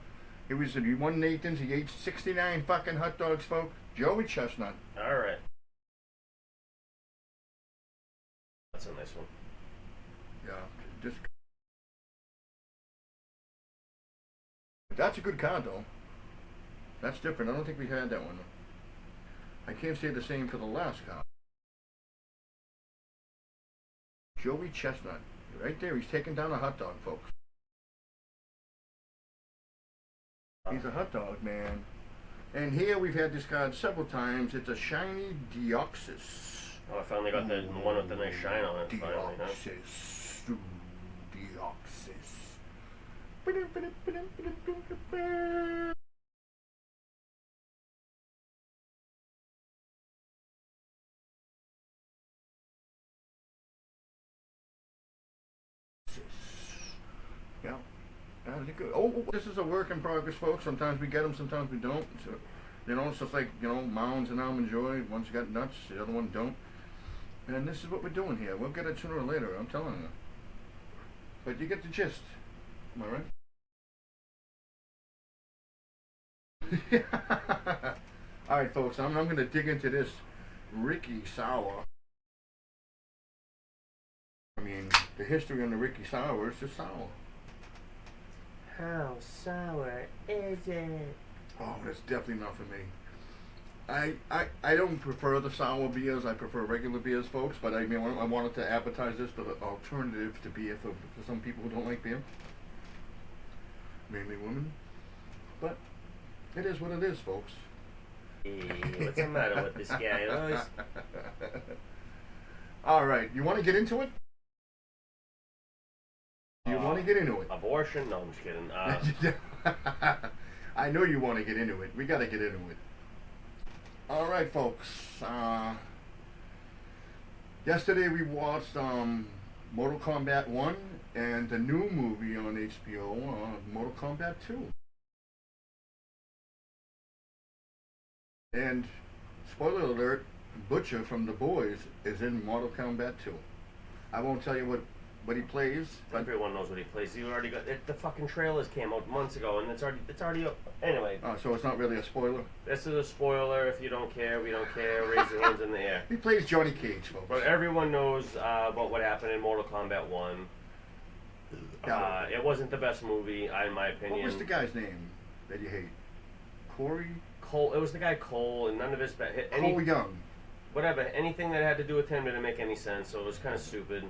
He won Nathan's. He ate 69 fucking hot dogs, folks. Joey Chestnut. All right. That's a nice one. Yeah, that's a good card, though. That's different. I don't think we had that one. I can't say the same for the last card. Joey Chestnut. Right there. He's taking down a hot dog, folks. He's a hot dog, man. And here we've had this card several times. It's a shiny Deoxys. Oh, I finally got the one with the nice shine on it. Deoxys. Deoxys. Yeah. Oh, this is a work in progress, folks. Sometimes we get them, sometimes we don't. So, it's just like, Mounds and Almond Joy. One's got nuts, the other one don't. And this is what we're doing here. We'll get it sooner or later, I'm telling you. But you get the gist. Am I right? Alright, folks, I'm going to dig into this Ricky Sour. I mean, the history on the Ricky Sour is just sour. How sour is it? Oh, that's definitely not for me. I don't prefer the sour beers. I prefer regular beers, folks. But I wanted to advertise this as an alternative to beer for some people who don't like beer. Mainly women. But it is what it is, folks. Hey, what's the matter with this guy? All right, you want to get into it? You want to get into it? Abortion? No, I'm just kidding. I know you want to get into it. We got to get into it. All right, folks. Yesterday we watched Mortal Kombat 1 and the new movie on HBO, Mortal Kombat 2. And, spoiler alert, Butcher from The Boys is in Mortal Kombat 2. I won't tell you what he plays. But everyone knows what he plays. You already got it. The fucking trailers came out months ago, and it's already up. Anyway. So it's not really a spoiler. This is a spoiler. If you don't care, we don't care. Raise your hands in the air. He plays Johnny Cage, folks. But everyone knows about what happened in Mortal Kombat 1. It wasn't the best movie, in my opinion. What was the guy's name that you hate? Corey? Cole. It was the guy Cole, and none of his Cole Young. Whatever. Anything that had to do with him didn't make any sense, so it was kind of stupid.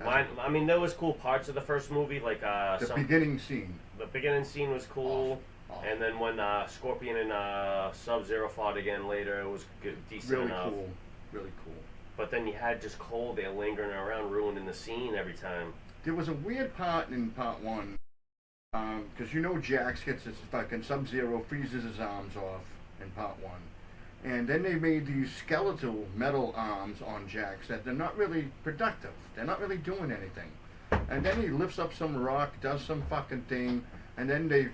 I mean, there was cool parts of the first movie, like the beginning scene. The beginning scene was cool, awesome. And then when Scorpion and Sub-Zero fought again later, it was good, decent enough. Really cool. But then you had just Cole there lingering around, ruining the scene every time. There was a weird part in part 1, because Jax gets his fucking Sub-Zero freezes his arms off in part 1. And then they made these skeletal metal arms on Jax that they're not really productive. They're not really doing anything. And then he lifts up some rock, does some fucking thing, and then they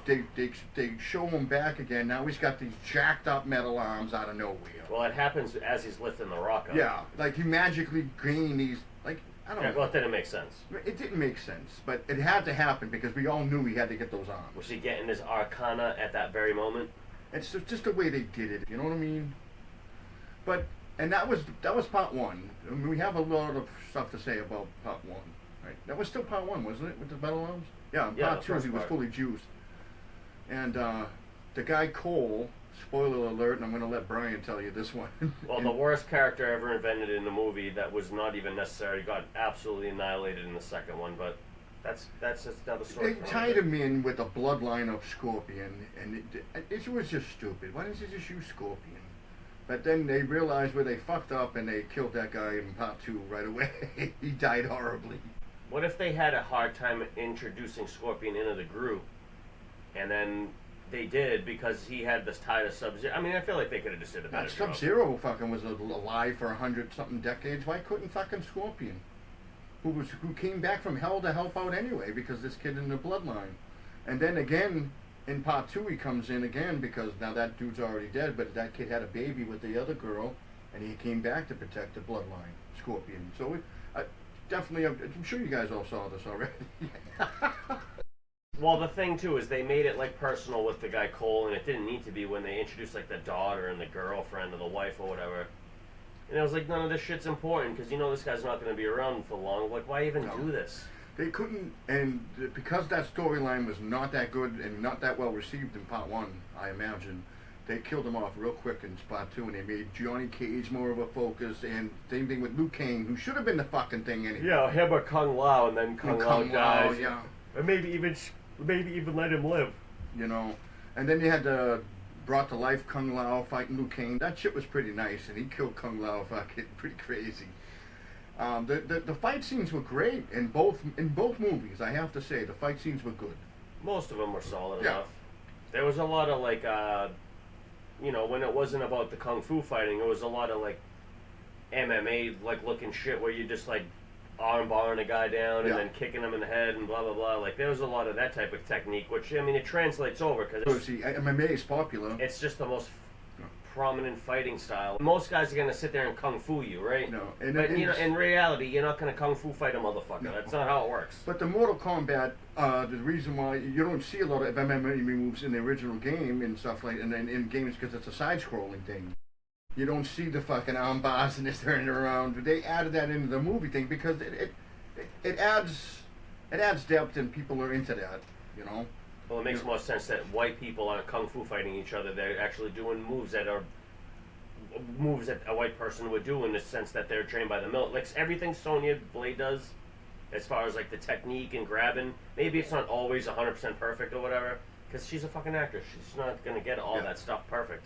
show him back again. Now he's got these jacked up metal arms out of nowhere. Well, it happens as he's lifting the rock up. Yeah, like he magically gained these, like, I don't know. Well, it didn't make sense. It didn't make sense, but it had to happen because we all knew he had to get those arms. Was he getting his Arcana at that very moment? It's just the way they did it. You know what I mean? And that was part 1. I mean, we have a lot of stuff to say about part 1. Right? That was still part 1, wasn't it, with the metal arms? Yeah, part 2 he was fully juiced. And the guy Cole, spoiler alert, and I'm going to let Brian tell you this one. Well, the worst character ever invented in the movie that was not even necessary got absolutely annihilated in the second one, but That's just another story. They tied him in with the bloodline of Scorpion, and it was just stupid. Why didn't they just use Scorpion? But then they realized where they fucked up, and they killed that guy in part 2 right away. He died horribly. What if they had a hard time introducing Scorpion into the group, and then they did because he had this tie to Sub-Zero? I mean, I feel like they could have just did a better job. Sub-Zero fucking was alive for 100-something decades. Why couldn't fucking Scorpion? Who came back from hell to help out anyway because this kid in the bloodline. And then again, in part 2 he comes in again because now that dude's already dead, but that kid had a baby with the other girl, and he came back to protect the bloodline, Scorpion. So definitely, I'm sure you guys all saw this already. Well, the thing too is they made it like personal with the guy Cole, and it didn't need to be when they introduced like the daughter and the girlfriend or the wife or whatever. And I was like, none of this shit's important because you know this guy's not going to be around for long. Like, why even do this? They couldn't, and because that storyline was not that good and not that well received in part 1, I imagine, they killed him off real quick in part 2, and they made Johnny Cage more of a focus, and same thing with Liu Kang, who should have been the fucking thing anyway. Yeah, him or Kung Lao, and then Kung Lao dies. Yeah. Or maybe even let him live. You know, and then you had the brought to life Kung Lao fighting Liu Kang. That shit was pretty nice, and he killed Kung Lao fucking pretty crazy. The fight scenes were great in both movies. I have to say the fight scenes were good. Most of them were solid enough. There was a lot of like, you know, when it wasn't about the kung fu fighting, it was a lot of like MMA like looking shit where you just like arm barring a guy down and then kicking him in the head and blah blah blah. Like there was a lot of that type of technique, which I mean it translates over because MMA is popular. It's just the most prominent fighting style. Most guys are gonna sit there and kung fu you, right? No, but you know, in reality, you're not gonna kung fu fight a motherfucker. No. That's not how it works. But the Mortal Kombat, the reason why you don't see a lot of MMA moves in the original game and stuff like, and then in games because it's a side-scrolling thing. You don't see the fucking arm bars and it's turning around. They added that into the movie thing because it adds depth and people are into that, you know. Well, it makes more sense that white people aren't kung fu fighting each other. They're actually doing moves that are moves that a white person would do in the sense that they're trained by the military. Like everything Sonya Blade does, as far as like the technique and grabbing. Maybe it's not always 100% perfect or whatever, because she's a fucking actress. She's not gonna get all that stuff perfect.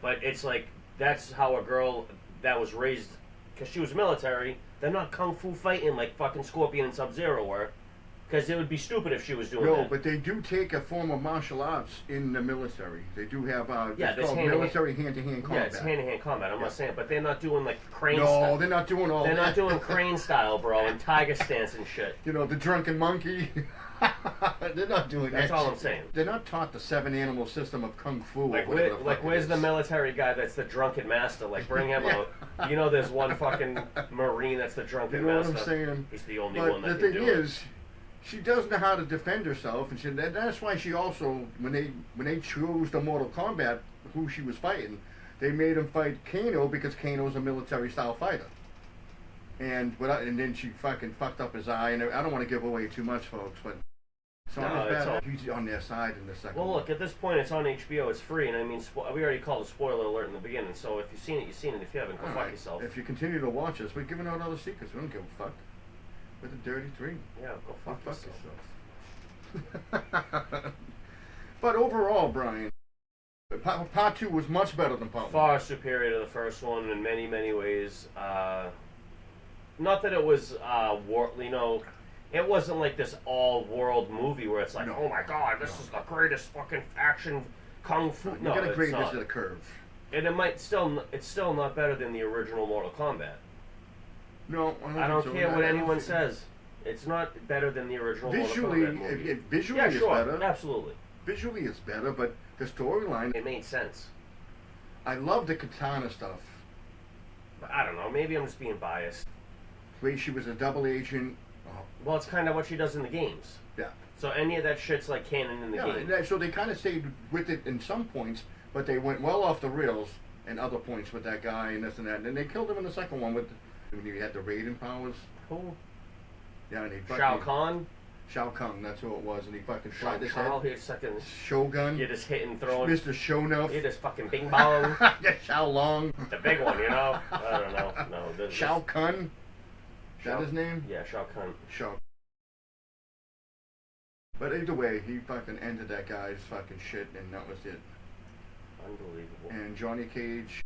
But it's like that's how a girl that was raised, because she was military. They're not kung fu fighting like fucking Scorpion and Sub-Zero were. Because it would be stupid if she was doing that. No, but they do take a form of martial arts in the military. They do have it's called military hand-to-hand combat. Yeah, it's hand-to-hand combat. I'm not saying, but they're not doing like crane style. style. No, they're not doing all that. They're not doing crane style, bro, and tiger stance and shit. You know, the drunken monkey. They're not doing that. That's all I'm saying. They're not taught the 7-animal system of kung fu. Like, where's the military guy that's the drunken master? Like, bring him out. You know, there's one fucking Marine that's the drunken master. You know what I'm saying? He's the only one that can do it. The thing is, she does know how to defend herself, and that's why she also, when they chose the Mortal Kombat, who she was fighting, they made him fight Kano because Kano's a military-style fighter. And then she fucking fucked up his eye, and I don't want to give away too much, folks, but he's on their side in the second one. Well, look, at this point, it's on HBO, it's free, and I mean, we already called a spoiler alert in the beginning, so if you've seen it, you've seen it. If you haven't, go fuck yourself. If you continue to watch us, we're giving out other secrets. We don't give a fuck. With a dirty dream. Yeah, go fuck yourself. But overall, Brian, part 2 was much better than part 1. Far superior to the first one in many, many ways. Not that it was, you know, it wasn't like this all-world movie where it's like, oh my god, this is the greatest fucking action kung fu. You gotta grade this at a curve. And it's still not better than the original Mortal Kombat. No, I don't care what anyone says. It's not better than the original Mortal Kombat movie. Visually it's better. Absolutely. Visually it's better, but the storyline... It made sense. I love the katana stuff. But I don't know. Maybe I'm just being biased. The way she was a double agent. Oh. Well, it's kind of what she does in the games. Yeah. So any of that shit's like canon in the game. So they kind of stayed with it in some points, but they went well off the rails in other points with that guy and this and that. And they killed him in the second one with... When you had the Raiden powers. Who? Yeah, and Shao Kahn? Shao Kahn, that's who it was, and he fucking shot his head. Here's second. Shogun. You're just hitting, throwing. Mr. Shonuff. You're just fucking bing bong. Yeah, Shao Long. The big one, you know? I don't know. No. Shao Kahn? Is that his name? Yeah, Shao Kahn. Shao But either way, he fucking ended that guy's fucking shit, and that was it. Unbelievable. And Johnny Cage,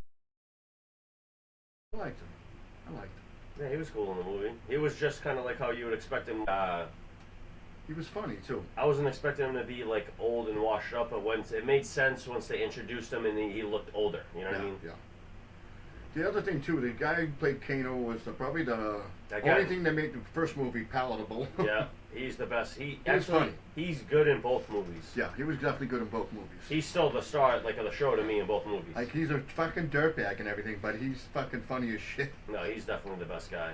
I liked him. I liked him. Yeah, he was cool in the movie. He was just kind of like how you would expect him. He was funny too. I wasn't expecting him to be like old and washed up, but once it made sense once they introduced him and he looked older. You know what I mean? Yeah. The other thing too, the guy who played Kano was probably the That guy- only thing that made the first movie palatable. Yeah, he's the best. He was actually funny. he's good in both movies. Yeah, he was definitely good in both movies. He's still the star like of the show to me in both movies. Like, he's a fucking dirtbag and everything, but he's fucking funny as shit. No, he's definitely the best guy.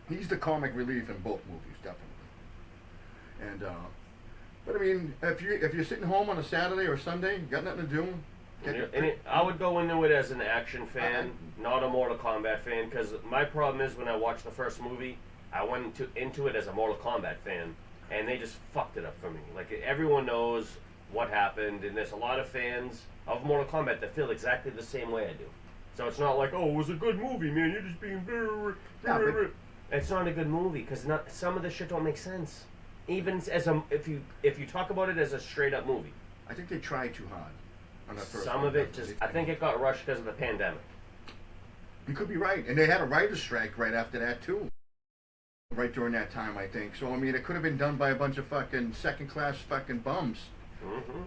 He's the comic relief in both movies, definitely. And but I mean, if you're sitting home on a Saturday or Sunday, you got nothing to do. I would go into it as an action fan, not a Mortal Kombat fan, because my problem is when I watched the first movie, I went into it as a Mortal Kombat fan, and they just fucked it up for me. Like, everyone knows what happened, and there's a lot of fans of Mortal Kombat that feel exactly the same way I do. So it's not like, oh, it was a good movie, man. You're just being It's not a good movie because some of the shit don't make sense. Even as if you talk about it as a straight up movie. I think they tried too hard on that first Some one. of it just, I think it got rushed because of the pandemic. You could be right, and they had a writer's strike right after that too. Right during that time, I think. So I mean, it could have been done by a bunch of fucking second-class fucking bums. Mm-hmm.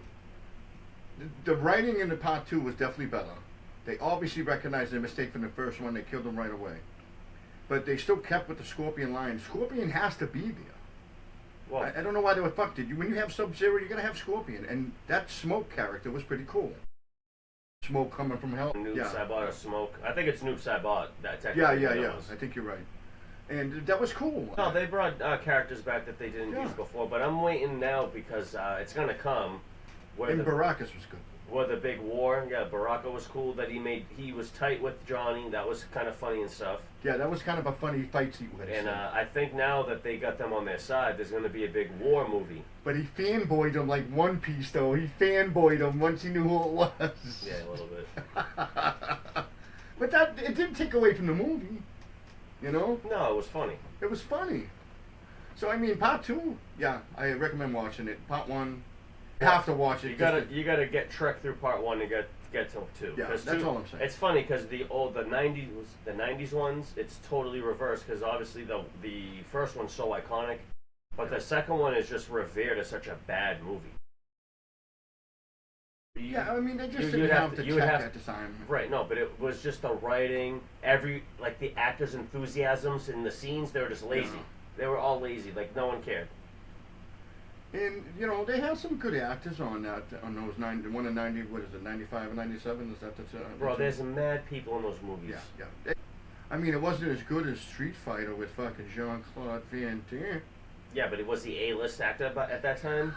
The writing in the part 2 was definitely better. They obviously recognized their mistake from the first one. They killed him right away. But they still kept with the Scorpion line. Scorpion has to be there. Well, I don't know why they were fucked. When you have Sub-Zero, you're going to have Scorpion. And that Smoke character was pretty cool. Smoke coming from hell. Noob Saibot or Smoke. I think it's Noob Saibot. That Yeah. technically I think you're right. And that was cool. No, they brought characters back that they didn't use before, but I'm waiting now because it's going to come. And Baracus was good. Where the big war, Baraka was cool. That he was tight with Johnny. That was kind of funny and stuff. Yeah, that was kind of a funny fight sequence. And I think now that they got them on their side, there's going to be a big war movie. But he fanboyed him like One Piece, though. He fanboyed him once he knew who it was. Yeah, a little bit. But it didn't take away from the movie, you know? No, it was funny. It was funny. So, I mean, part 2, yeah, I recommend watching it. Part 1, you have to watch it. You gotta get Trek through part 1 to get to 2. Yeah, that's all I'm saying. It's funny because the 90s ones, it's totally reversed because obviously the first one's so iconic, but the second one is just revered as such a bad movie. Yeah, I mean, they just didn't have the tech at the time. Right, no, but it was just the writing, the actors' enthusiasms in the scenes, they were just lazy. Yeah. They were all lazy, like no one cared. And, you know, they have some good actors on those 90, one in 90, what is it, 95 and 97? Is that the Bro, there's mad people in those movies. Yeah. I mean, it wasn't as good as Street Fighter with fucking Jean-Claude Van Damme. Yeah, but was he A-list actor at that time?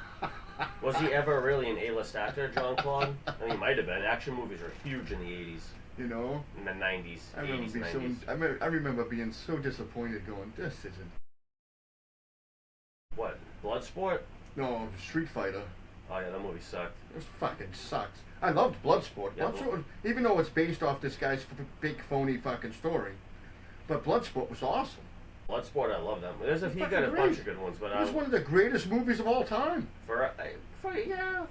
Was he ever really an A-list actor, Jean-Claude? I mean, he might have been. Action movies were huge in the 80s. You know? In the 90s, 80s, 90s. I remember being so disappointed going, this isn't... What, Bloodsport? No, Street Fighter. Oh yeah, that movie sucked. It fucking sucked. I loved Bloodsport. Yeah, Bloodsport, even though it's based off this guy's big phony fucking story, but Bloodsport was awesome. Bloodsport, I love that. He got a bunch of good ones, but it was one of the greatest movies of all time. Yeah.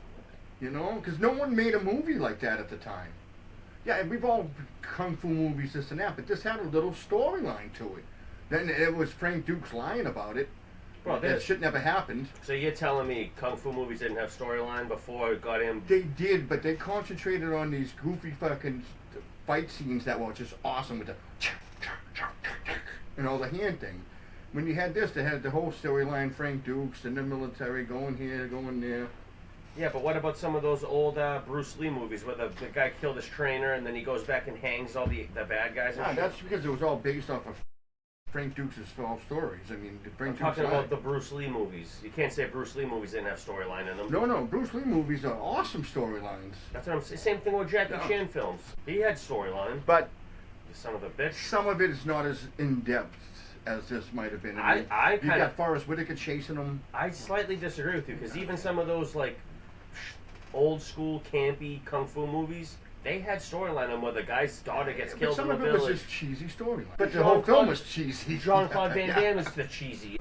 You know, because no one made a movie like that at the time. Yeah, we've all kung fu movies, this and that, but this had a little storyline to it. Then it was Frank Dukes lying about it. Bro, that shit never happened. So you're telling me kung fu movies didn't have storyline before it got him? They did, but they concentrated on these goofy fucking fight scenes that were just awesome with the and all the hand thing. When you had this, they had the whole storyline, Frank Dukes and the military going here, going there. Yeah, but what about some of those old Bruce Lee movies where the guy killed his trainer and then he goes back and hangs all the bad guys and shit? That's because it was all based off of Frank Dukes' false stories. I mean, I'm talking about the Bruce Lee movies. You can't say Bruce Lee movies didn't have storyline in them. No, Bruce Lee movies are awesome storylines. That's what I'm saying. Same thing with Jackie Chan films. He had storyline. But you son of a bitch. Some of it is not as in depth as this might have been. You got Forrest Whitaker chasing him. I slightly disagree with you because even some of those like old school campy kung fu movies, they had storyline on where the guy's daughter gets killed in the village. Some of it was just cheesy storyline. But the whole film was cheesy. Jean-Claude Van Damme is the cheesy.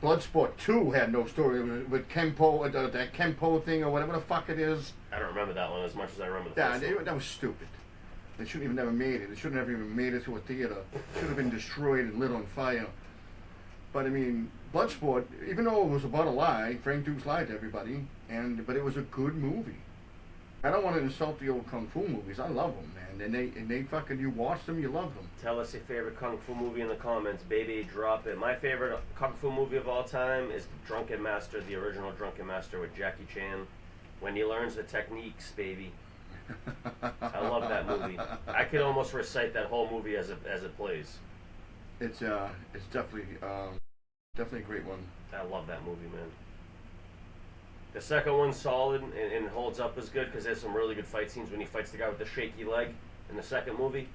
Bloodsport 2 had no story with Kenpo, that Kenpo thing or whatever the fuck it is. I don't remember that one as much as I remember the Yeah, first one. that was stupid. They shouldn't have never made it. They shouldn't have even made it to a theater. It should have been destroyed and lit on fire. But I mean, Bloodsport, even though it was about a lie, Frank Dukes lied to everybody, but it was a good movie. I don't want to insult the old kung fu movies. I love them, man. And they fucking, you watch them, you love them. Tell us your favorite kung fu movie in the comments, baby. Drop it. My favorite kung fu movie of all time is Drunken Master, the original Drunken Master with Jackie Chan. When he learns the techniques, baby. I love that movie. I could almost recite that whole movie as it plays. It's definitely a great one. I love that movie, man. The second one's solid and holds up as good because there's some really good fight scenes when he fights the guy with the shaky leg in the second movie.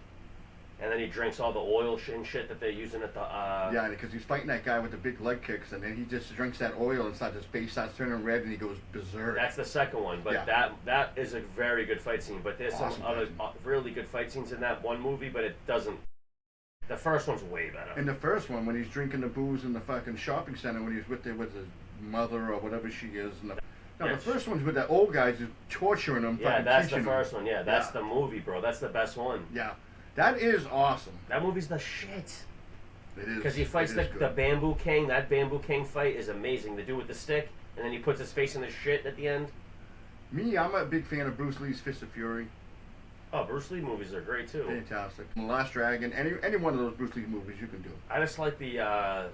And then he drinks all the oil and shit that they're using at the... Yeah, because he's fighting that guy with the big leg kicks, and then he just drinks that oil and his face starts turning red, and he goes berserk. That's the second one, but yeah. that is a very good fight scene. But there's awesome some other really good fight scenes in that one movie, but it doesn't... The first one's way better. In the first one, when he's drinking the booze in the fucking shopping center, when he's with his mother or whatever she is. The first one's with that old guy just torturing him. Yeah, that's the first one. Yeah, that's the movie, bro. That's the best one. Yeah, that is awesome. That movie's the shit. It is. Because he fights the Bamboo King. That Bamboo King fight is amazing. The dude with the stick, and then he puts his face in the shit at the end. I'm a big fan of Bruce Lee's Fist of Fury. Oh, Bruce Lee movies are great too. Fantastic. The Last Dragon, any one of those Bruce Lee movies you can do. I just like the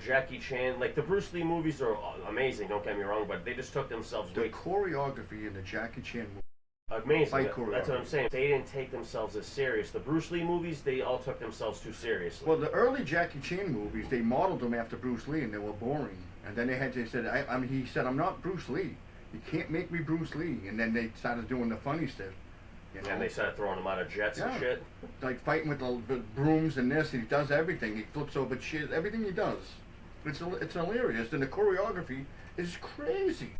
Jackie Chan, like the Bruce Lee movies are amazing. Don't get me wrong, but they just took themselves the choreography in the Jackie Chan movie. Amazing. That's what I'm saying. They didn't take themselves as serious. The Bruce Lee movies, they all took themselves too seriously. Well, the early Jackie Chan movies, they modeled them after Bruce Lee, and they were boring. And then he said, I'm not Bruce Lee. You can't make me Bruce Lee. And then they started doing the funny stuff. You know? And they started throwing him out of jets and shit. Like fighting with the brooms and this. He does everything. He flips over shit. Everything he does. It's hilarious. And the choreography is crazy.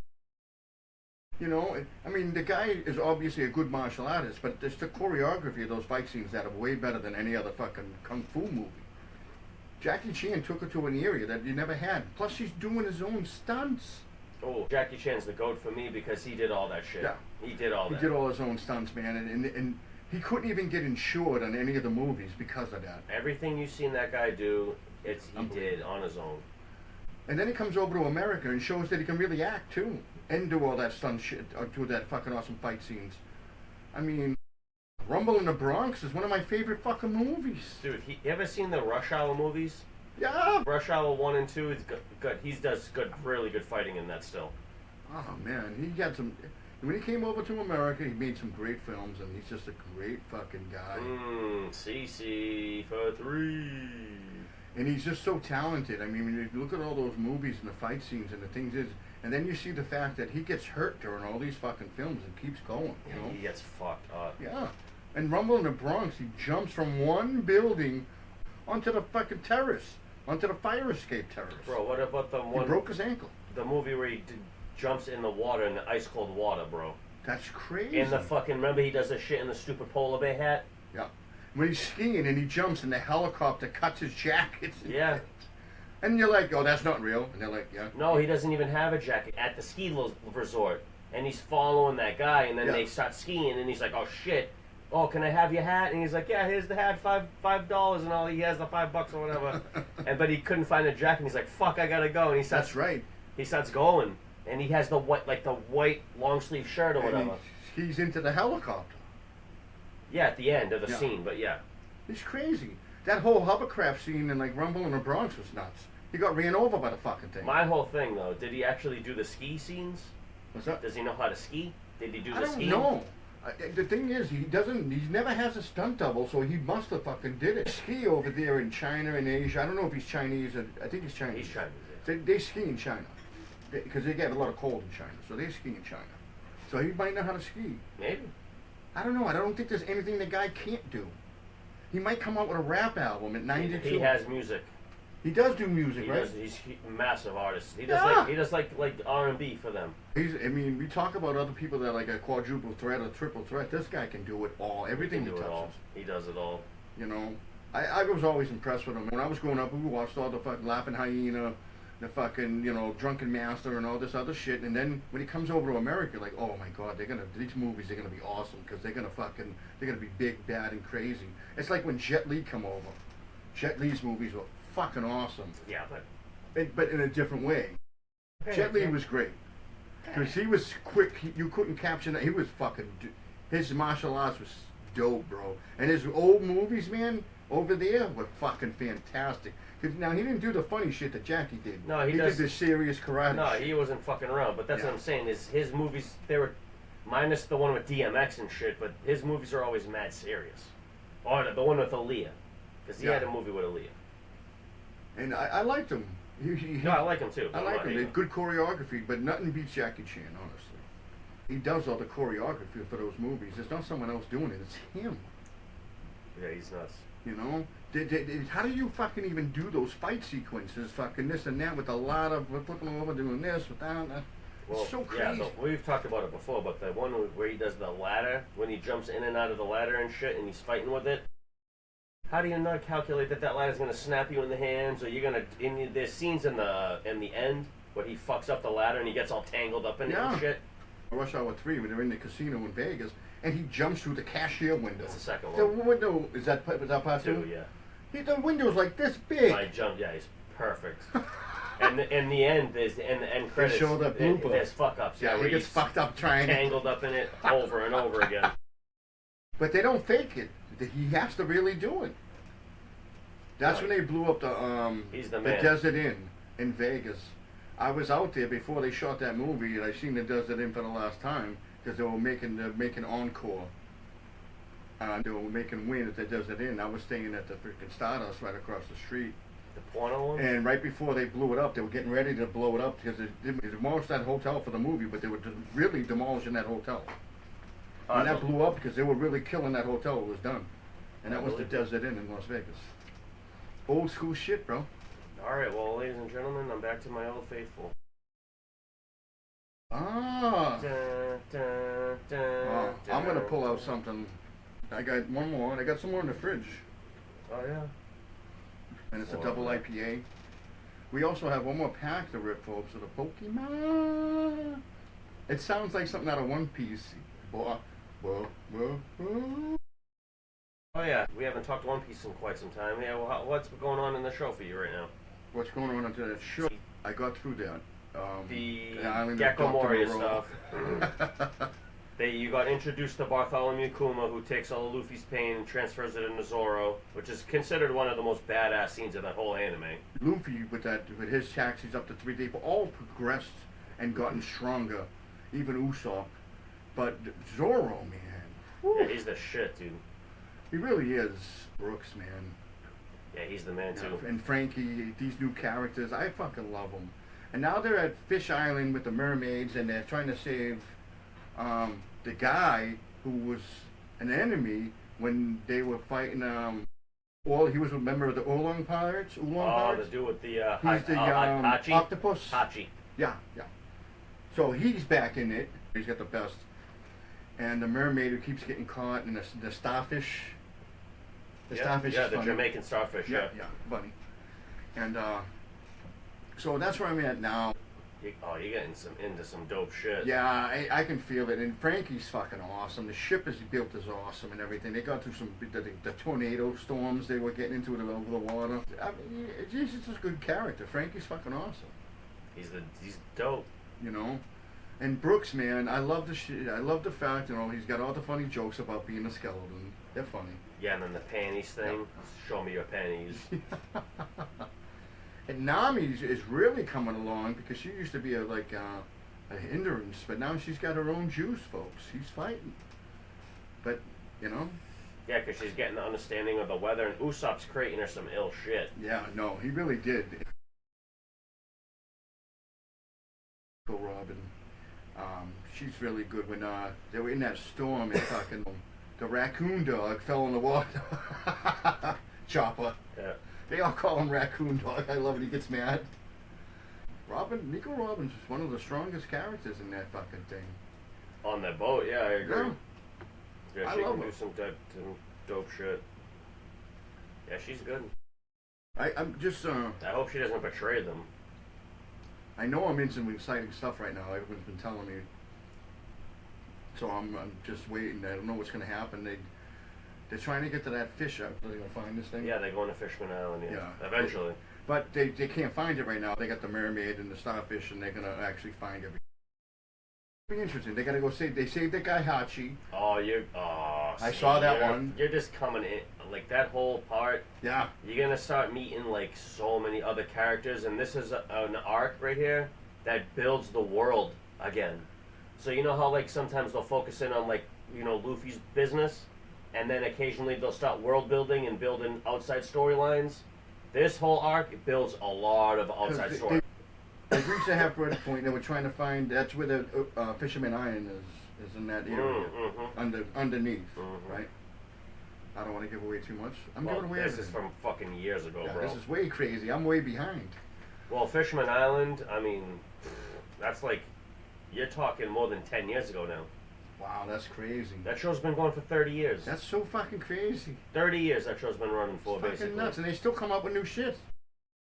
You know, I mean, the guy is obviously a good martial artist, but it's the choreography of those fight scenes that are way better than any other fucking kung fu movie. Jackie Chan took it to an area that you never had. Plus, he's doing his own stunts. Oh, Jackie Chan's the GOAT for me because he did all that shit. Yeah. He did all that. He did all his own stunts, man, and he couldn't even get insured on any of the movies because of that. Everything you've seen that guy do, he did on his own. And then he comes over to America and shows that he can really act, too. And do all that stunt shit, or do that fucking awesome fight scenes. I mean, Rumble in the Bronx is one of my favorite fucking movies. Dude, you ever seen the Rush Hour movies? Yeah. Rush Hour 1 and 2 is good. He does really good fighting in that still. Oh, man. He had some... When he came over to America, he made some great films, and he's just a great fucking guy. CC for 3. And he's just so talented. I mean, when you look at all those movies and the fight scenes and the things and then you see the fact that he gets hurt during all these fucking films and keeps going, you know? He gets fucked up. Yeah. And Rumble in the Bronx, he jumps from one building onto the fucking terrace, onto the fire escape terrace. Bro, what about the one... He broke his ankle. The movie where he jumps in the water, in the ice-cold water, bro. That's crazy. And the fucking... Remember he does the shit in the stupid polar bear hat? Yeah. When he's skiing and he jumps and the helicopter cuts his jacket. Yeah. And you're like, oh, that's not real. And they're like, yeah. No, he doesn't even have a jacket at the ski resort. And he's following that guy, and then they start skiing, and he's like, oh, shit. Oh, can I have your hat? And he's like, yeah, here's the hat, $5, and all. He has the $5 or whatever. But he couldn't find a jacket, and he's like, fuck, I gotta go. And he starts... That's right. He starts going, and he has the white long sleeve shirt or whatever. He's into the helicopter. Yeah, at the end of the scene, but yeah. He's crazy. That whole hovercraft scene in like Rumble in the Bronx was nuts. He got ran over by the fucking thing. My whole thing though, did he actually do the ski scenes? What's that? Does he know how to ski? Did he do the ski? I don't know. The thing is, he never has a stunt double, so he must have fucking did it. Ski over there in China and Asia. I don't know if he's Chinese. I think he's Chinese. He's Chinese. Yeah. They ski in China because they get a lot of cold in China, so they ski in China. So he might know how to ski. Maybe. I don't know. I don't think there's anything the guy can't do. He might come out with a rap album at 92. He has music. He does do music, right? He's a massive artist. He does like R&B for them. I mean, we talk about other people that are like a quadruple threat or triple threat. This guy can do it all. Everything he touches. He does it all. You know, I was always impressed with him. When I was growing up, we watched all the fucking Laughing Hyena, the fucking, drunken master and all this other shit. And then when he comes over to America, like, oh my god, these movies are gonna be awesome because they're gonna be big, bad, and crazy. It's like when Jet Li come over. Jet Li's movies were fucking awesome. Yeah, but in a different way. Jet Li was great because he was quick. You couldn't capture that. He was fucking. His martial arts was dope, bro. And his old movies, man, over there were fucking fantastic. Now he didn't do the funny shit that Jackie did. No, he did the serious karate. No, shit. he wasn't fucking around. But that's what I'm saying. Is his movies, they were minus the one with DMX and shit, but his movies are always mad serious. Or the one with Aaliyah, because he had a movie with Aaliyah. And I liked him. No, I like him too. I like him. They had good choreography, but nothing beats Jackie Chan, honestly. He does all the choreography for those movies. There's not someone else doing it. It's him. Yeah, he's nuts. You know? How do you fucking even do those fight sequences? Fucking this and that with a lot of flipping over, doing this, with that. Well, it's so crazy. Yeah, we've talked about it before, but the one where he does the ladder, when he jumps in and out of the ladder and shit, and he's fighting with it. How do you not calculate that ladder's gonna snap you in the hands, or you're gonna? There's scenes in the end where he fucks up the ladder and he gets all tangled up in it and shit. Rush Hour 3 when they're in the casino in Vegas, and he jumps through the cashier window. That's the second one. The window was that part 2? Yeah. The window's like this big. I jumped. Yeah, he's perfect. And in the end, there's the end credits. They show the blooper. There's fuck ups. Yeah, he gets fucked up trying. Tangled up in it over and over again. But they don't fake it. He has to really do it. That's when they blew up the Desert Inn in Vegas. I was out there before they shot that movie, and I seen the Desert Inn for the last time because they were making Encore. They were making Win at the Desert Inn. I was staying at the freaking Stardust right across the street. The porno one? And right before they blew it up, they were getting ready to blow it up because they demolished that hotel for the movie, but they were really demolishing that hotel. And that blew up because they were really killing that hotel. It was done. And that was the Desert Inn in Las Vegas. Old school shit, bro. Alright, well, ladies and gentlemen, I'm back to my old faithful. Ah. Dun, dun, dun, I'm going to pull out something. I got one more, and I got some more in the fridge. Oh, yeah. And it's a double IPA. We also have one more pack to rip, folks, of the Pokemon. It sounds like something out of One Piece. Whoa. Oh yeah, we haven't talked One Piece in quite some time. Yeah, well, what's going on in the show for you right now? What's going on into that show? I got through that. The island Gecko Moria stuff. You got introduced to Bartholomew Kuma, who takes all of Luffy's pain and transfers it into Zoro, which is considered one of the most badass scenes of that whole anime. Luffy, with his taxis up to 3 days, all progressed and gotten stronger. Even Usopp. But Zoro, man. Whew. Yeah, he's the shit, dude. He really is. Brooks, man. Yeah, he's the man, too. And Frankie, these new characters, I fucking love them. And now they're at Fish Island with the mermaids, and they're trying to save the guy who was an enemy when they were fighting. He was a member of the Oolong Pirates. The dude with the he's the Hachi? octopus. Hachi. Yeah. So he's back in it. He's got the best. And the mermaid who keeps getting caught, and the starfish. Starfish is the funny. Jamaican starfish. Yeah, funny. And so that's where I'm at now. You're getting into some dope shit. Yeah, I can feel it. And Frankie's fucking awesome. The ship is built is awesome and everything. They got through the tornado storms they were getting into over the water. I mean, he's just a good character. Frankie's fucking awesome. He's dope. You know? And Brooks, man, I love the shit. I love the fact, he's got all the funny jokes about being a skeleton. They're funny. Yeah, and then the panties thing. Yep. Show me your panties. And Nami is really coming along because she used to be a hindrance, but now she's got her own juice, folks. She's fighting. But, Yeah, because she's getting the understanding of the weather, and Usopp's creating her some ill shit. Yeah, no, he really did. Robin. She's really good. When they were in that storm and fucking the raccoon dog fell in the water. Chopper. Yeah. They all call him Raccoon Dog. I love it. He gets mad. Nico Robbins is one of the strongest characters in that fucking thing. On that boat, yeah, I agree. Yeah, she can do some dope shit. Yeah, she's good. I'm just. I hope she doesn't betray them. I know I'm in some exciting stuff right now. Everyone's been telling me. So I'm just waiting. I don't know what's going to happen. They're trying to get to that fish up. Are they going to find this thing? Yeah, they're going to Fishman Island. Yeah. Eventually. But they can't find it right now. They got the mermaid and the starfish, and they're going to actually find it. It'll be interesting. They got to go save. They saved the guy Hachi. I saw that one. You're just coming in like that whole part. Yeah. You're gonna start meeting like so many other characters, and this is an arc right here that builds the world again. So you know how like sometimes they'll focus in on like Luffy's business, and then occasionally they'll start world building and building outside storylines. This whole arc builds a lot of outside stories. They reached a halfway point. They were trying to find. That's where the Fisherman Island is in that area, underneath, right? I don't want to give away too much. I'm giving away this everything. is from fucking years ago, Yeah, bro. this is way crazy. I'm way behind. Well, Fisherman Island, I mean, that's like, you're talking more than 10 years ago now. Wow, that's crazy. That show's been going for 30 years. That's so fucking crazy. 30 years that show's been running for, It's basically. fucking nuts, and they still come up with new shit.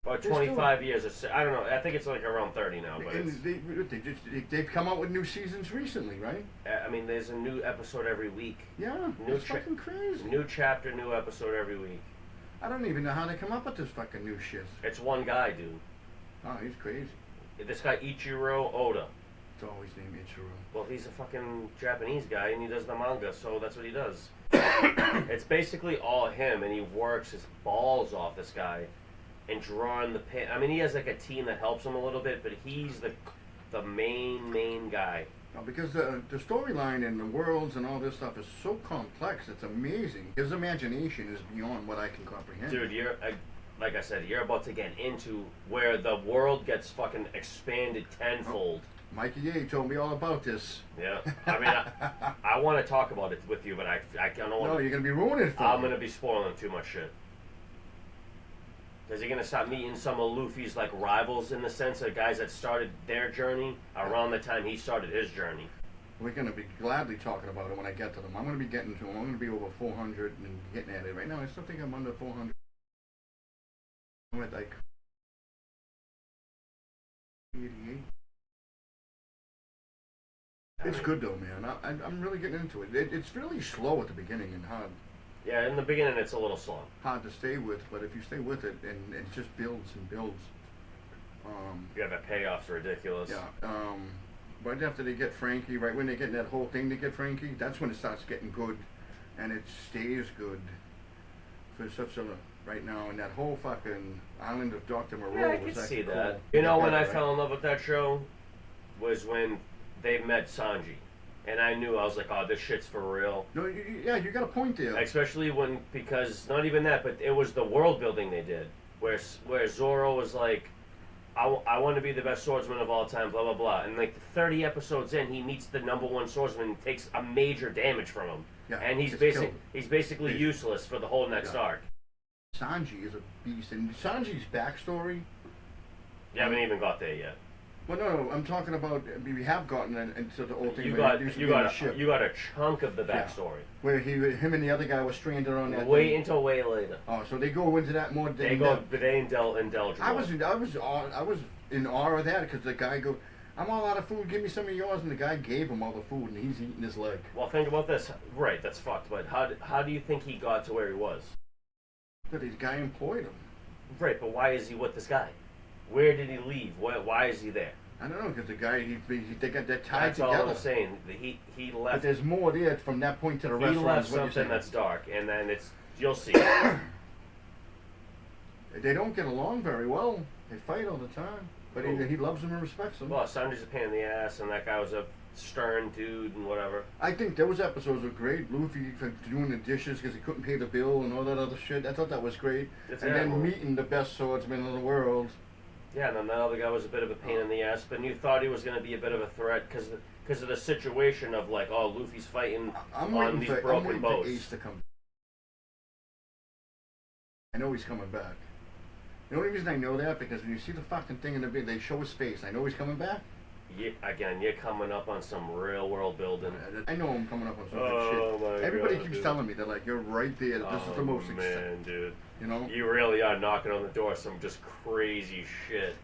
About 25 years or so. I don't know. I think it's like around 30 now. But and they've come out with new seasons recently, right? I mean, there's a new episode every week. Yeah, it's fucking crazy. New chapter, new episode every week. I don't even know how they come up with this fucking new shit. It's one guy, dude. Oh, he's crazy. This guy, Ichiro Oda. It's always named Ichiro. Well, he's a fucking Japanese guy, and he does the manga, so that's what he does. It's basically all him, and he works his balls off, this guy. And drawing the pen. I mean, he has like a team that helps him a little bit, but he's the main guy. No, because the storyline and the worlds and all this stuff is so complex. It's amazing. His imagination is beyond what I can comprehend. Dude, like I said, you're about to get into where the world gets fucking expanded tenfold. Oh, Mikey A told me all about this. Yeah, I mean, I want to talk about it with you, but I don't want. No, you're gonna be ruining it for I'm me. gonna be spoiling too much shit. Because you're going to start meeting some of Luffy's like rivals in the sense of guys that started their journey around the time he started his journey. We're going to be gladly talking about it when I get to them. I'm going to be getting to them. I'm going to be over 400 and getting at it. Right now, I still think I'm under 400. I'm at like 88. It's good though, man. I'm really getting into it. It's really slow at the beginning and hard. Yeah, in the beginning it's a little slow. Hard to stay with, but if you stay with it, and it just builds and builds. Yeah, the payoff's ridiculous. Yeah. Right after they get Frankie, right when they get that whole thing to get Frankie, that's when it starts getting good, and it stays good for such a right now. And that whole fucking island of Dr. Moreau Yeah, I was can actually see cool. that. You know when I right? fell in love with that show was when they met Sanji. And I knew, I was like, oh, this shit's for real. No, you got a point there. Especially because not even that, but it was the world building they did. Where Zoro was like, I want to be the best swordsman of all time, blah, blah, blah. And like 30 episodes in, he meets the #1 swordsman and takes a major damage from him. Yeah, and he's basically useless for the whole next arc. Sanji is a beast. And Sanji's backstory... You haven't even got there yet. Well, no, I'm talking about we have gotten into the whole thing. You got a chunk of the backstory. Yeah. Where him and the other guy were stranded on that. Wait until way later. Oh, so they go into that more. They indulge. I was in awe of that because the guy goes, "I'm all out of food. Give me some of yours," and the guy gave him all the food, and he's eating his leg. Well, think about this. Right, that's fucked. But how do you think he got to where he was? But this guy employed him. Right, but why is he with this guy? Where did he leave? Why is he there? I don't know, because the guy, they got that tied That's together. all I'm saying. He left. But there's more there from that point to the restaurant. He left something that's dark, and then you'll see. They don't get along very well. They fight all the time. But he loves them and respects them. Well, Sanji's a pain in the ass, and that guy was a stern dude and whatever. I think those episodes were great. Luffy for doing the dishes because he couldn't pay the bill and all that other shit. I thought that was great. Then meeting the best swordsman in the world. Yeah, and then the other guy was a bit of a pain in the ass, but you thought he was going to be a bit of a threat because of the situation of like, oh, Luffy's fighting on these broken boats. For Ace to come. I know he's coming back. The only reason I know that because when you see the fucking thing in the video, they show his face. I know he's coming back. Again, you're coming up on some real world building. I know I'm coming up on some good shit. Everybody keeps telling me that like you're right there. This is the most man, dude. You know? You really are knocking on the door of some just crazy shit.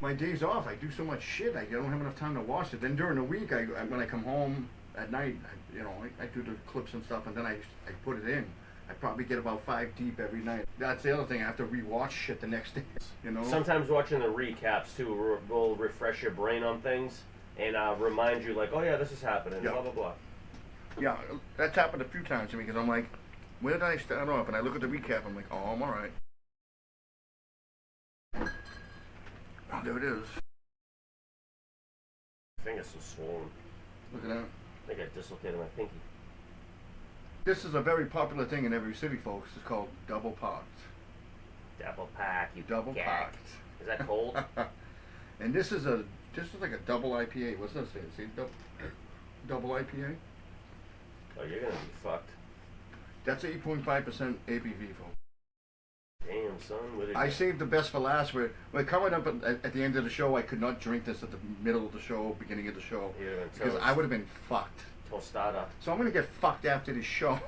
my days off, I do so much shit. I don't have enough time to watch it. Then during the week, when I come home at night, I do the clips and stuff, and then I put it in. I probably get about 5 deep every night. That's the other thing. I have to rewatch shit the next day. Sometimes watching the recaps too will refresh your brain on things and remind you, like, oh yeah, this is happening. Blah blah blah. Yeah, that's happened a few times to me because I'm like, where did I start off? And I look at the recap. I'm like, oh, I'm all right. Oh, there it is. My finger's so swollen. Look at that. I think I dislocated my pinky. This is a very popular thing in every city, folks. It's called double parked. Double pack, you Double gag. parked. Is that cold? And this is like a double IPA. What's that say? See, double IPA. Oh, you're gonna be fucked. That's 8.5% ABV, folks. Damn, son. What did I you... saved the best for last. We're coming up at the end of the show. I could not drink this at the middle of the show, beginning of the show, because I would have been fucked. Tostada. So I'm gonna get fucked after this show.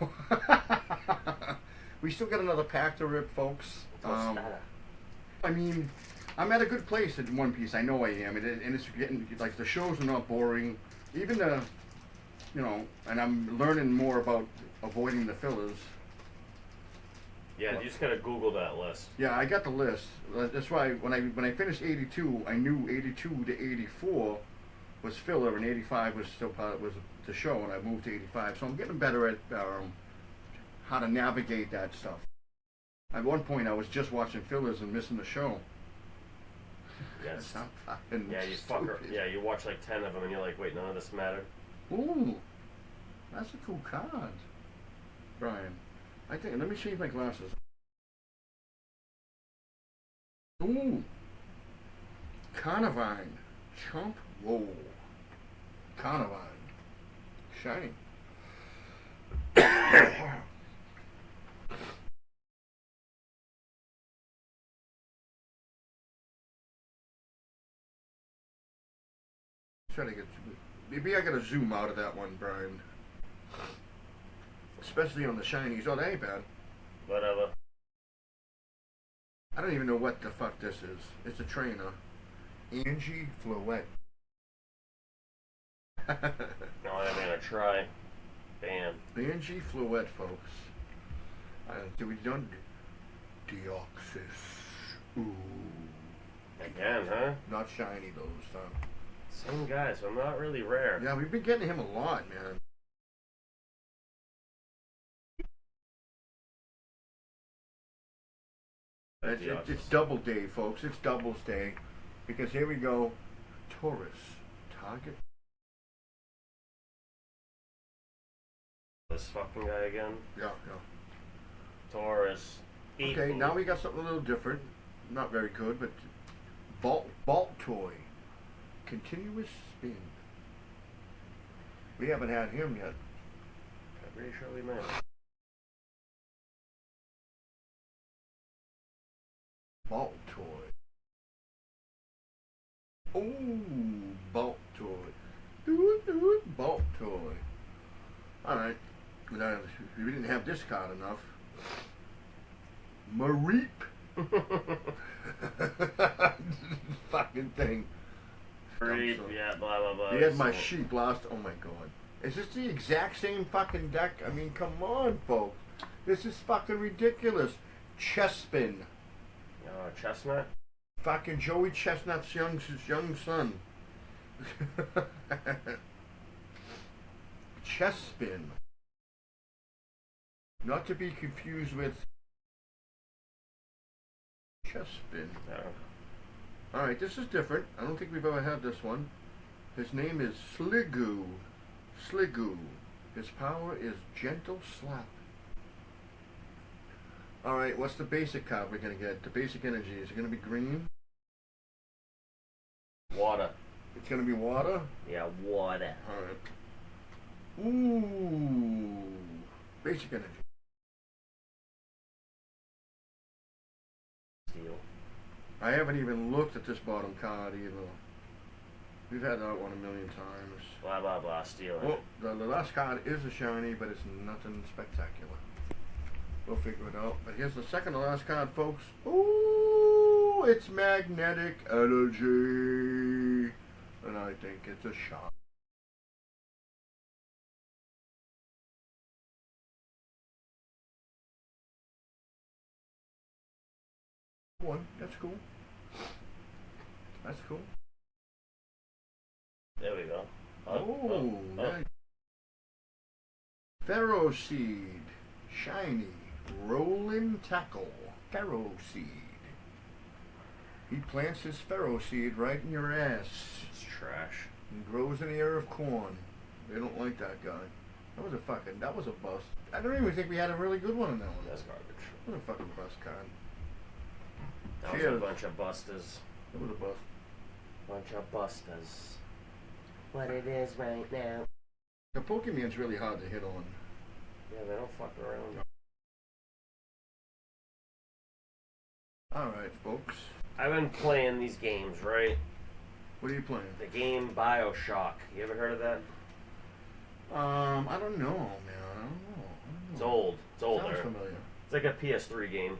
We still got another pack to rip, folks. Tostada. I mean, I'm at a good place at One Piece. I know I am, and it's getting like the shows are not boring. Even and I'm learning more about avoiding the fillers. Yeah, you just gotta Google that list. Yeah, I got the list. That's why when I finished 82, I knew 82 to 84 was filler, and 85 was still was the show, and I moved to 85. So I'm getting better at how to navigate that stuff. At one point, I was just watching fillers and missing the show. Yes. Yeah, you fucker. Yeah, you watch like 10 of them, and you're like, wait, none of this mattered. Ooh, that's a cool card, Brian. I think. Let me change my glasses. Ooh, Carnivine, Chomp. Whoa, Carnivine, shiny. Try to get. Maybe I gotta zoom out of that one, Brian. Especially on the shinies. Oh, that ain't bad. Whatever. I don't even know what the fuck this is. It's a trainer. Angie Floette. No, I'm gonna try. Bam. Angie Floette, folks. Do we done Deoxys? Ooh. Again, huh? Not shiny though this time. Same guy, so I'm not really rare. Yeah, we've been getting him a lot, man. It's double day, folks. It's doubles day. Because here we go. Taurus. Target. This fucking guy again? Yeah. Taurus. Okay, now we got something a little different. Not very good, but Bolt Toy. Continuous spin. We haven't had him yet. I'm pretty sure we might. Bolt Toy. Ooh, Bolt Toy. Bolt Toy. Alright. We didn't have this card enough. Mareep. Fucking thing. Mareep, yeah, blah, blah, blah. He had my sheep last. Oh my god. Is this the exact same fucking deck? I mean, come on, folks. This is fucking ridiculous. Chespin. Chestnut? Fucking Joey Chestnut's young son. Chespin. Not to be confused with Chespin. No. Alright, this is different. I don't think we've ever had this one. His name is Sliggoo. Sliggoo. His power is Gentle Slap. Alright, what's the basic card we're going to get? The basic energy. Is it going to be green? Water. It's going to be water? Yeah, water. Alright. Ooh. Basic energy. Steel. I haven't even looked at this bottom card either. We've had that one a million times. Blah, blah, blah. Steel. Oh, the last card is a shiny, but it's nothing spectacular. We'll figure it out. But here's the second to last card, folks. Ooh, Oh, it's magnetic energy. And I think it's a shot. One, that's cool. That's cool. There we go. Oh, nice. Pharaoh seed. Shiny. Rolling tackle. Pharaoh seed. He plants his pharaoh seed right in your ass. It's trash. And grows in the ear of corn. They don't like that guy. That was a bust. I don't even think we had a really good one in that one. That's garbage. That was a fucking bust card. That was Cheers. a bunch of busters. That was a bust. Bunch of busters. What it is right now. The Pokemon's really hard to hit on. Yeah, they don't fuck around. Alright, folks. I've been playing these games, right? What are you playing? The game BioShock. You ever heard of that? I don't know, man. I don't know. It's old. It's older. Sounds familiar. It's like a PS3 game.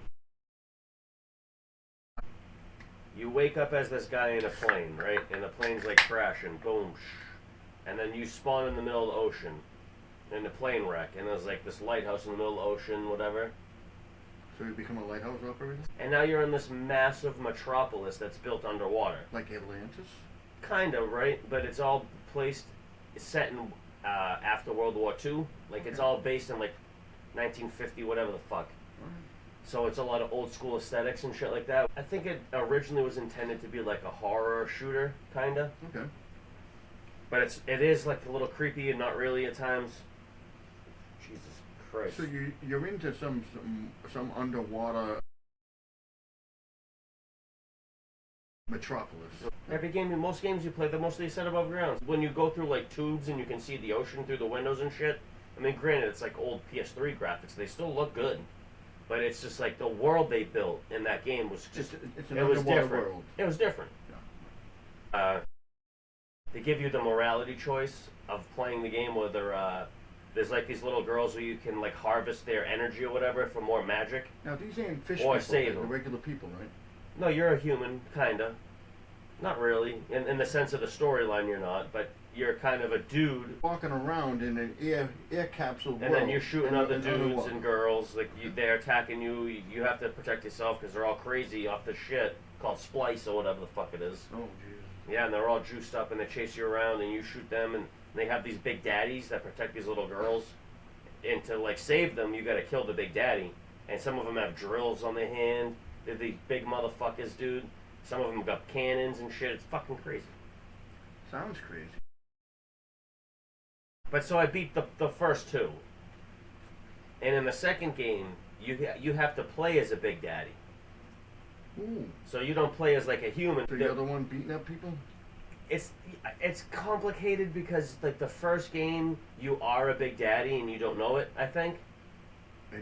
You wake up as this guy in a plane, right? And the plane's like crashing, boom, and then you spawn in the middle of the ocean, in the plane wreck, and there's like this lighthouse in the middle of the ocean, whatever. So you become a lighthouse operator? And now you're in this massive metropolis that's built underwater. Like Atlantis? Kind of, right? But it's all it's set in after World War II. Like it's all based in like 1950, whatever the fuck. So it's a lot of old school aesthetics and shit like that. I think it originally was intended to be like a horror shooter, kinda. Okay. But it is like a little creepy and not really at times. Jesus Christ. So you're into some underwater metropolis. Every game, most games you play, they're mostly set above ground. When you go through like tubes and you can see the ocean through the windows and shit. I mean, granted, it's like old PS3 graphics. They still look good. But it's just like the world they built in that game was just, it's an it was underwater different. world. It was different. Yeah. They give you the morality choice of playing the game, whether there's like these little girls where you can like harvest their energy or whatever for more magic. Now these ain't fish Or people, save they're them. regular people, right? No, you're a human, kinda. Not really. In the sense of the storyline, you're not, but you're kind of a dude. Walking around in an air capsule world. And then you're shooting other and dudes underwater. and girls. Like they're attacking you. You have to protect yourself because they're all crazy off the shit called splice or whatever the fuck it is. Oh, Jesus. Yeah, and they're all juiced up and they chase you around and you shoot them and they have these big daddies that protect these little girls. And to like save them, you got to kill the big daddy. And some of them have drills on their hand. They're these big motherfuckers, dude. Some of them got cannons and shit. It's fucking crazy. Sounds crazy. But so I beat the first two. And in the second game, you have to play as a big daddy. Ooh. So you don't play as like a human. So you're the one beating up people? It's complicated because like the first game you are a big daddy and you don't know it, I think.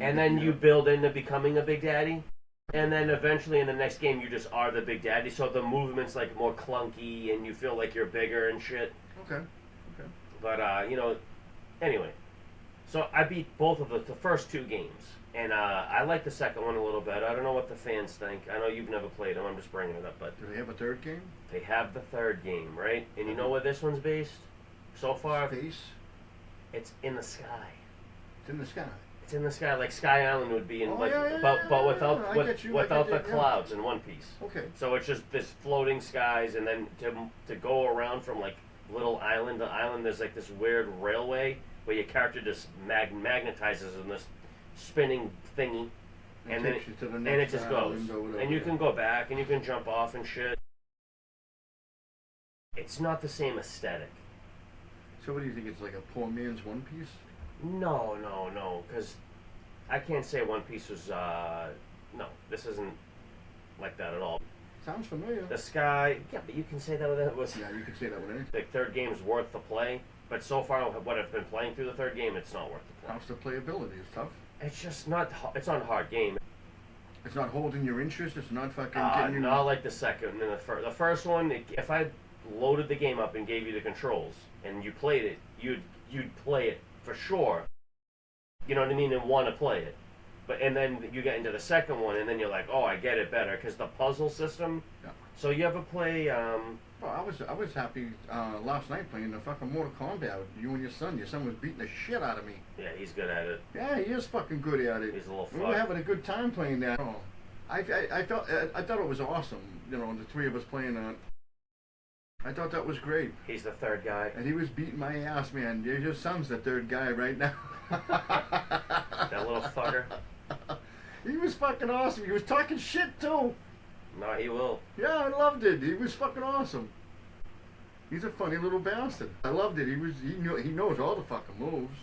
And then you build into becoming a big daddy. And then eventually in the next game you just are the big daddy, so the movement's like more clunky and you feel like you're bigger and shit. Okay. But anyway. So I beat both of the first two games. And I like the second one a little better. I don't know what the fans think. I know you've never played them. I'm just bringing it up. But Do they have a third game? they have the third game, right? And you know where this one's based? So far, Space? it's in the sky. It's in the sky. It's in the sky, like Sky Island would be in, Oh, like, yeah, but without I get you, I without get the you, yeah. clouds in One Piece. Okay. So it's just this floating skies, and then to go around from like little island to island, there's like this weird railway where your character just magnetizes in this spinning thingy, and then takes you to the and next it just island goes, or whatever, and you yeah. can go back, and you can jump off and shit. It's not the same aesthetic. So what do you think? It's like a poor man's One Piece? No, because I can't say One Piece was, no, this isn't like that at all. Sounds familiar. The sky, yeah, but you can say that with it was, Yeah, you could say that with anything. the third game's worth the play, but so far what I've been playing through the third game, it's not worth the play. How's the playability? It's tough. It's just not, it's not a hard game. It's not holding your interest. It's not fucking getting you. Not like the second and the first. The first one, if I loaded the game up and gave you the controls, and you played it, you'd play it for sure. You know what I mean? And want to play it. and then you get into the second one, and then you're like, oh, I get it better because the puzzle system. Yeah. So you ever play? Well, I was happy last night playing the fucking Mortal Kombat with you and your son. Your son was beating the shit out of me. Yeah, he's good at it. Yeah, he is fucking good at it. He's a little We were fuck. having a good time playing that. Oh, I thought it was awesome. You know, the three of us playing that. I thought that was great. He's the third guy. And he was beating my ass, man. Your son's the third guy right now. That little fucker. He was fucking awesome. He was talking shit too. No, he will. Yeah, I loved it. He was fucking awesome. He's a funny little bastard. I loved it. He knows all the fucking moves.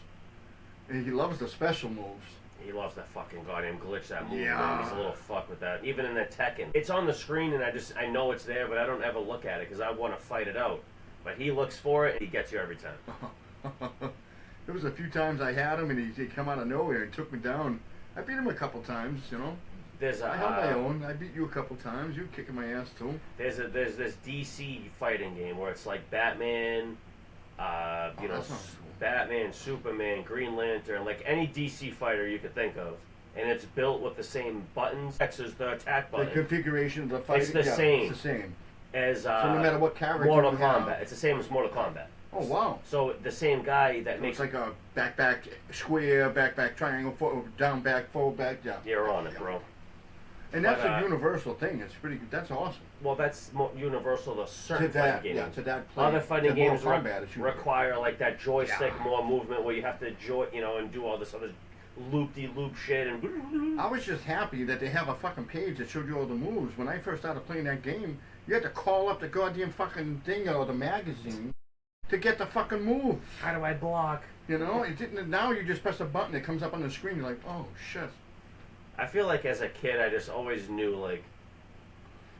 And he loves the special moves. He loves that fucking goddamn glitch, that move. Yeah. Man. He's a little fuck with that. Even in the Tekken. It's on the screen and I know it's there, but I don't ever look at it because I want to fight it out. But he looks for it and he gets you every time. There was a few times I had him and he'd come out of nowhere and took me down. I beat him a couple times, you know. There's I held my own. I beat you a couple times. You were kicking my ass too. There's this DC fighting game where it's like Batman, you know, that sounds cool. Batman, Superman, Green Lantern, like any DC fighter you could think of, and it's built with the same buttons. X is the attack The button configuration of the fight. It's the same. It's the same. as So no matter what character Mortal you have. Kombat. It's the same as Mortal Kombat. Oh wow. So the same guy that So makes it's like a back square, back triangle, forward, down back, forward back, yeah. you're on it, bro. And that's But, a universal thing. It's pretty good. That's awesome. Well, that's universal to certain To that, fighting yeah, games. to that play. Other fighting to games Mortal Kombat, it's universal. require like that joystick Yeah. more movement where you have to and do all this other loop-de-loop shit and. I was just happy that they have a fucking page that showed you all the moves. When I first started playing that game, you had to call up the goddamn fucking thing or the magazine to get the fucking move. How do I block? You know, it didn't. Now you just press a button, it comes up on the screen. You're like, oh shit. I feel like as a kid, I just always knew like.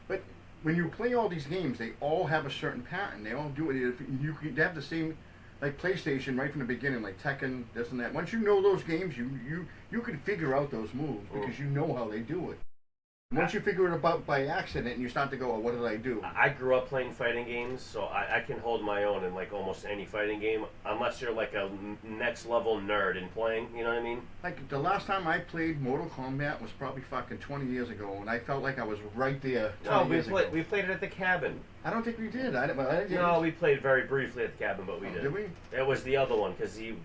But when you play all these games, they all have a certain pattern. They all do it. They have the same, like PlayStation right from the beginning, like Tekken, this and that. Once you know those games, you can figure out those moves because you know how they do it. Once you figure it out by accident, and you start to go, oh, what did I do? I grew up playing fighting games, so I can hold my own in like almost any fighting game, unless you're like a next level nerd in playing. You know what I mean? Like the last time I played Mortal Kombat was probably fucking 20 years ago, and I felt like I was right there 20 No, years ago. we played it at the cabin. I don't think we did. I didn't. No, we played very briefly at the cabin, but we Oh, did. did we? It was the other one because the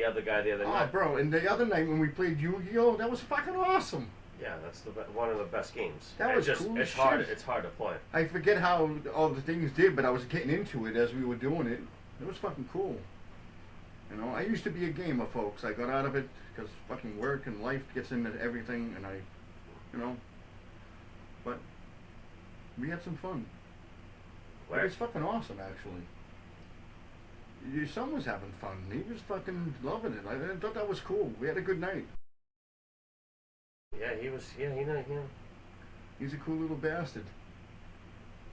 other guy the other Oh, night. bro! And the other night when we played Yu-Gi-Oh, that was fucking awesome. Yeah, that's one of the best games. That was cool as It's hard. shit. It's hard to play. I forget how all the things did, but I was getting into it as we were doing it. It was fucking cool. You know, I used to be a gamer, folks. I got out of it because fucking work and life gets into everything, and but we had some fun. It was fucking awesome, actually. Your son was having fun. He was fucking loving it. I thought that was cool. We had a good night. Yeah, he was. Yeah, yeah. He's a cool little bastard.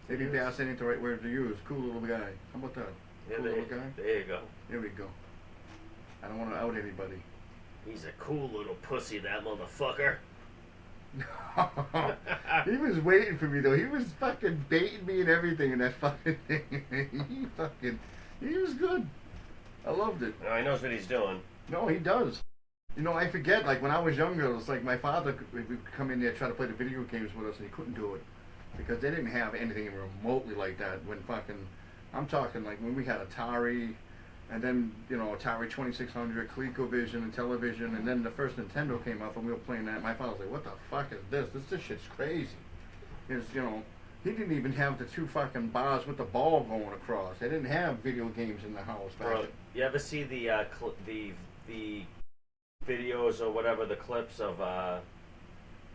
Maybe bastard ain't the right word to use. Cool little guy. How about that? Yeah, Cool little guy? there you go. There we go. I don't want to out anybody. He's a cool little pussy, that motherfucker. He was waiting for me though. He was fucking baiting me and everything in that fucking thing. He was good. I loved it. Now, he knows what he's doing. No, he does. You know, I forget, like when I was younger, it was like my father would come in there try to play the video games with us and he couldn't do it. Because they didn't have anything remotely like that when I'm talking like when we had Atari, and then, you know, Atari 2600, ColecoVision and television, and then the first Nintendo came out and we were playing that. My father was like, what the fuck is this? This shit's crazy. Because, you know, he didn't even have the two fucking bars with the ball going across. They didn't have video games in the house back Bro, then. you ever see the videos or whatever, the clips of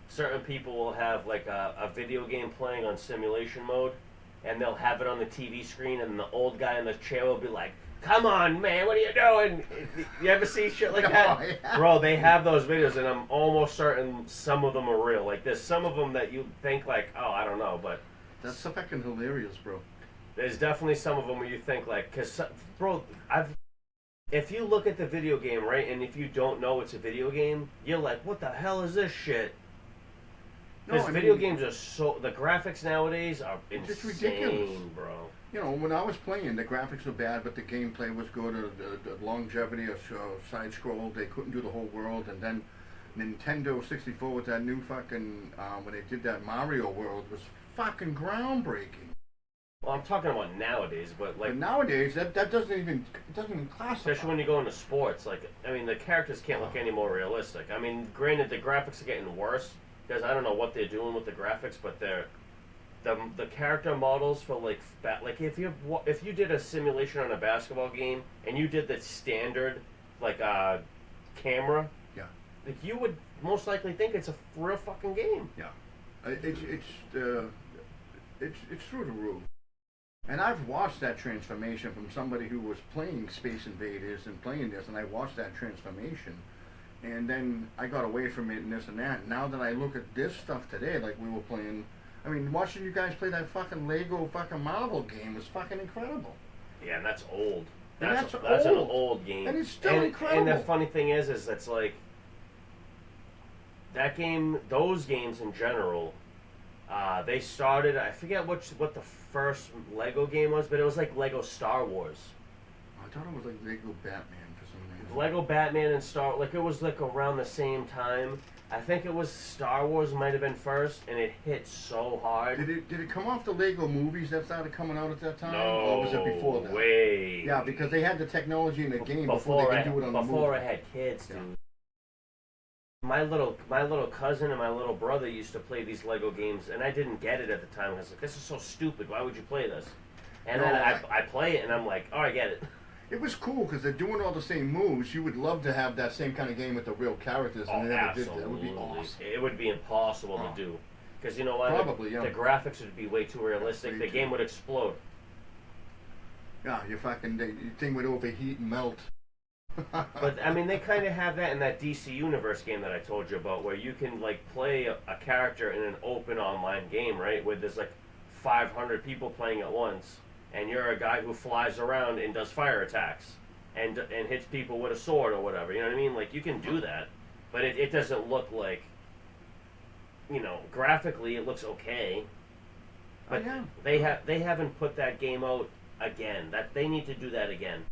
certain people will have like a video game playing on simulation mode, and they'll have it on the TV screen, and the old guy in the chair will be like, "Come on, man, what are you doing?" You ever see shit like that? Oh, yeah. Bro, they have those videos, and I'm almost certain some of them are real. Like, there's some of them that you think like, oh, I don't know, but That's so fucking hilarious, bro. there's definitely some of them where you think like, because, bro, if you look at the video game, right, and if you don't know it's a video game, you're like, what the hell is this shit? Because video games are the graphics nowadays are It's insane, ridiculous. bro. You know, when I was playing, the graphics were bad, but the gameplay was good. The longevity of side scroll, they couldn't do the whole world. And then Nintendo 64 with that new fucking when they did that Mario World was fucking groundbreaking. Well, I'm talking about nowadays, but like But nowadays that doesn't even classify. especially when you go into sports, like I mean, the characters can't look any more realistic. I mean, granted, the graphics are getting worse because I don't know what they're doing with the graphics, but the character models for like if you did a simulation on a basketball game and you did the standard like camera, Yeah. like you would most likely think it's a real fucking game. Yeah, it's through the roof. And I've watched that transformation from somebody who was playing Space Invaders and playing this, and I watched that transformation, and then I got away from it and this and that. Now that I look at this stuff today, like we were playing, I mean, watching you guys play that fucking Lego fucking Marvel game was fucking incredible. Yeah, and that's old. And That's that's an old. old game. And it's still incredible. And the funny thing is it's like that game. Those games in general, they started. I forget what the first Lego game was, but it was like Lego Star Wars. I thought it was like Lego Batman for some reason. Lego Batman and it was like around the same time. I think it was Star Wars might have been first, and it hit so hard. Did it come off the Lego movies that started coming out at that time? No, Or was it before that? way. Yeah, because they had the technology in the game before they could do it on the movie. Before I had kids, dude. Yeah. My little cousin and my little brother used to play these Lego games, and I didn't get it at the time. I was like, "This is so stupid. Why would you play this?" And then I play it, and I'm like, "Oh, I get it." It was cool because they're doing all the same moves. You would love to have that same kind of game with the real characters, and they never did that. It would be awesome. It would be impossible to do, because you know what? Probably, yeah. The graphics would be way too realistic. The game would explode. Yeah, the thing would overheat and melt. But I mean, they kind of have that in that DC Universe game that I told you about, where you can like play a character in an open online game, right? Where there's like 500 people playing at once, and you're a guy who flies around and does fire attacks and hits people with a sword or whatever. You know what I mean? Like you can do that, but it doesn't look like, you know, graphically it looks okay. But they haven't put that game out again. That they need to do that again.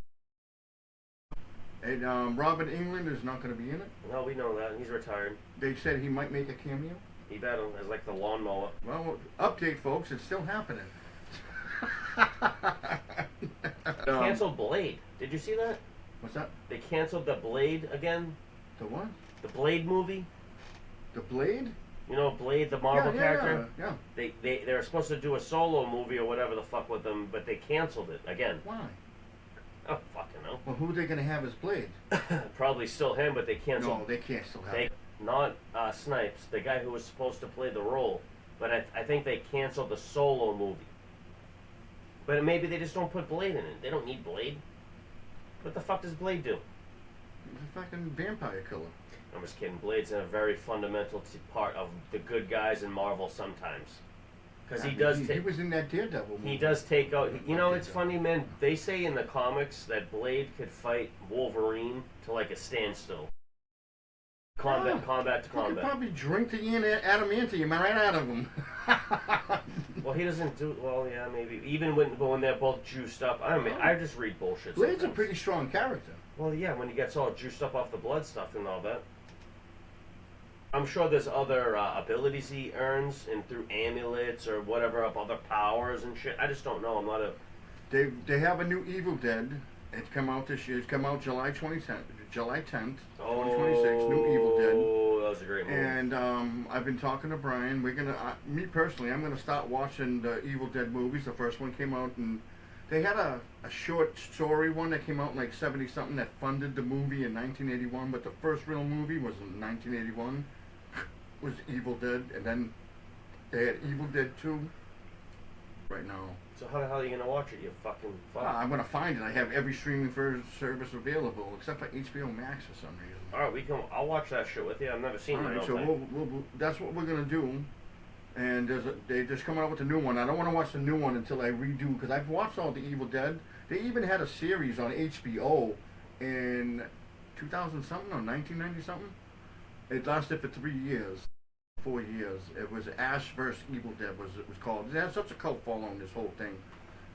And Robert England is not going to be in it. No, we know that. He's retired. They said he might make a cameo. He better, as like the lawnmower. Well, update, folks. It's still happening. Canceled Blade. Did you see that? What's that? They canceled the Blade again. The what? The Blade movie. The Blade? You know Blade, the Marvel character. Yeah. They were supposed to do a solo movie or whatever the fuck with them, but they canceled it again. Why? Oh, fucking hell. Well, who are they going to have as Blade? Probably still him, but they canceled. No, they can't still have him. Not Snipes, the guy who was supposed to play the role, but I think they canceled the solo movie. But maybe they just don't put Blade in it. They don't need Blade. What the fuck does Blade do? He's a fucking vampire killer. I'm just kidding. Blade's a very fundamental part of the good guys in Marvel sometimes. Because he does. He was in that Daredevil movie. He does take out. You know, it's funny, man. They say in the comics that Blade could fight Wolverine to like a standstill. Combat to combat. He could probably drink the adamantium right out of him. Well, he doesn't do. Well, yeah, maybe. Even when they're both juiced up. I mean, I just read bullshit. Blade's sometimes. a pretty strong character. Well, yeah, when he gets all juiced up off the blood stuff and all that. I'm sure there's other abilities he earns and through amulets or whatever, other powers and shit. I just don't know. I'm not a. They have a new Evil Dead. It's come out this year. It's come out July 10th, 2026. New Evil Dead. Oh, that was a great movie. And I've been talking to Brian. We're gonna, me personally, I'm gonna start watching the Evil Dead movies. The first one came out, and they had a short story one that came out in like 70 something that funded the movie in 1981. But the first real movie was in 1981. Was Evil Dead, and then they had Evil Dead 2 right now. So how the hell are you gonna watch it? You fucking fuck. I'm gonna find it. I have every streaming service available except for HBO Max for some reason. All right, I'll watch that shit with you. I've never seen it. All right, so that's what we're gonna do. And they're just coming out with a new one. I don't want to watch the new one until I redo, because I've watched all the Evil Dead. They even had a series on HBO in 2000 something or 1990 something. It lasted for 3 years. 4 years. It was Ash vs. Evil Dead it was called. It has such a cult following, this whole thing.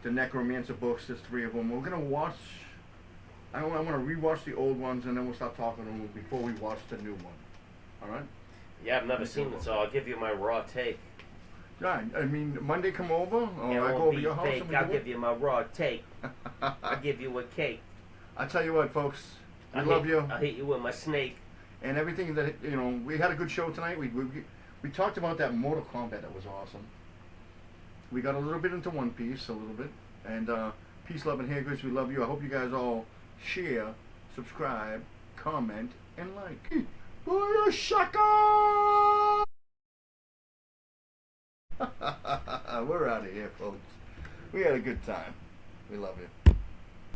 The Necromancer books, there's 3 of them. We're going to watch, I want to rewatch the old ones, and then we'll start talking to them before we watch the new one. All right. Yeah, I've never seen it, so I'll give you my raw take. Yeah, I mean, Monday come over, or It I go won't over be your house fake. and we I'll do give it. you my raw take. I'll give you a cake. I tell you what, folks, we I'll love hit, you. I'll hit you with my snake. And everything that, you know, we had a good show tonight. We talked about that Mortal Kombat. That was awesome. We got a little bit into One Piece, a little bit. And peace, love, and hair goods. We love you. I hope you guys all share, subscribe, comment, and like. Booyah shaka! We're out of here, folks. We had a good time. We love you.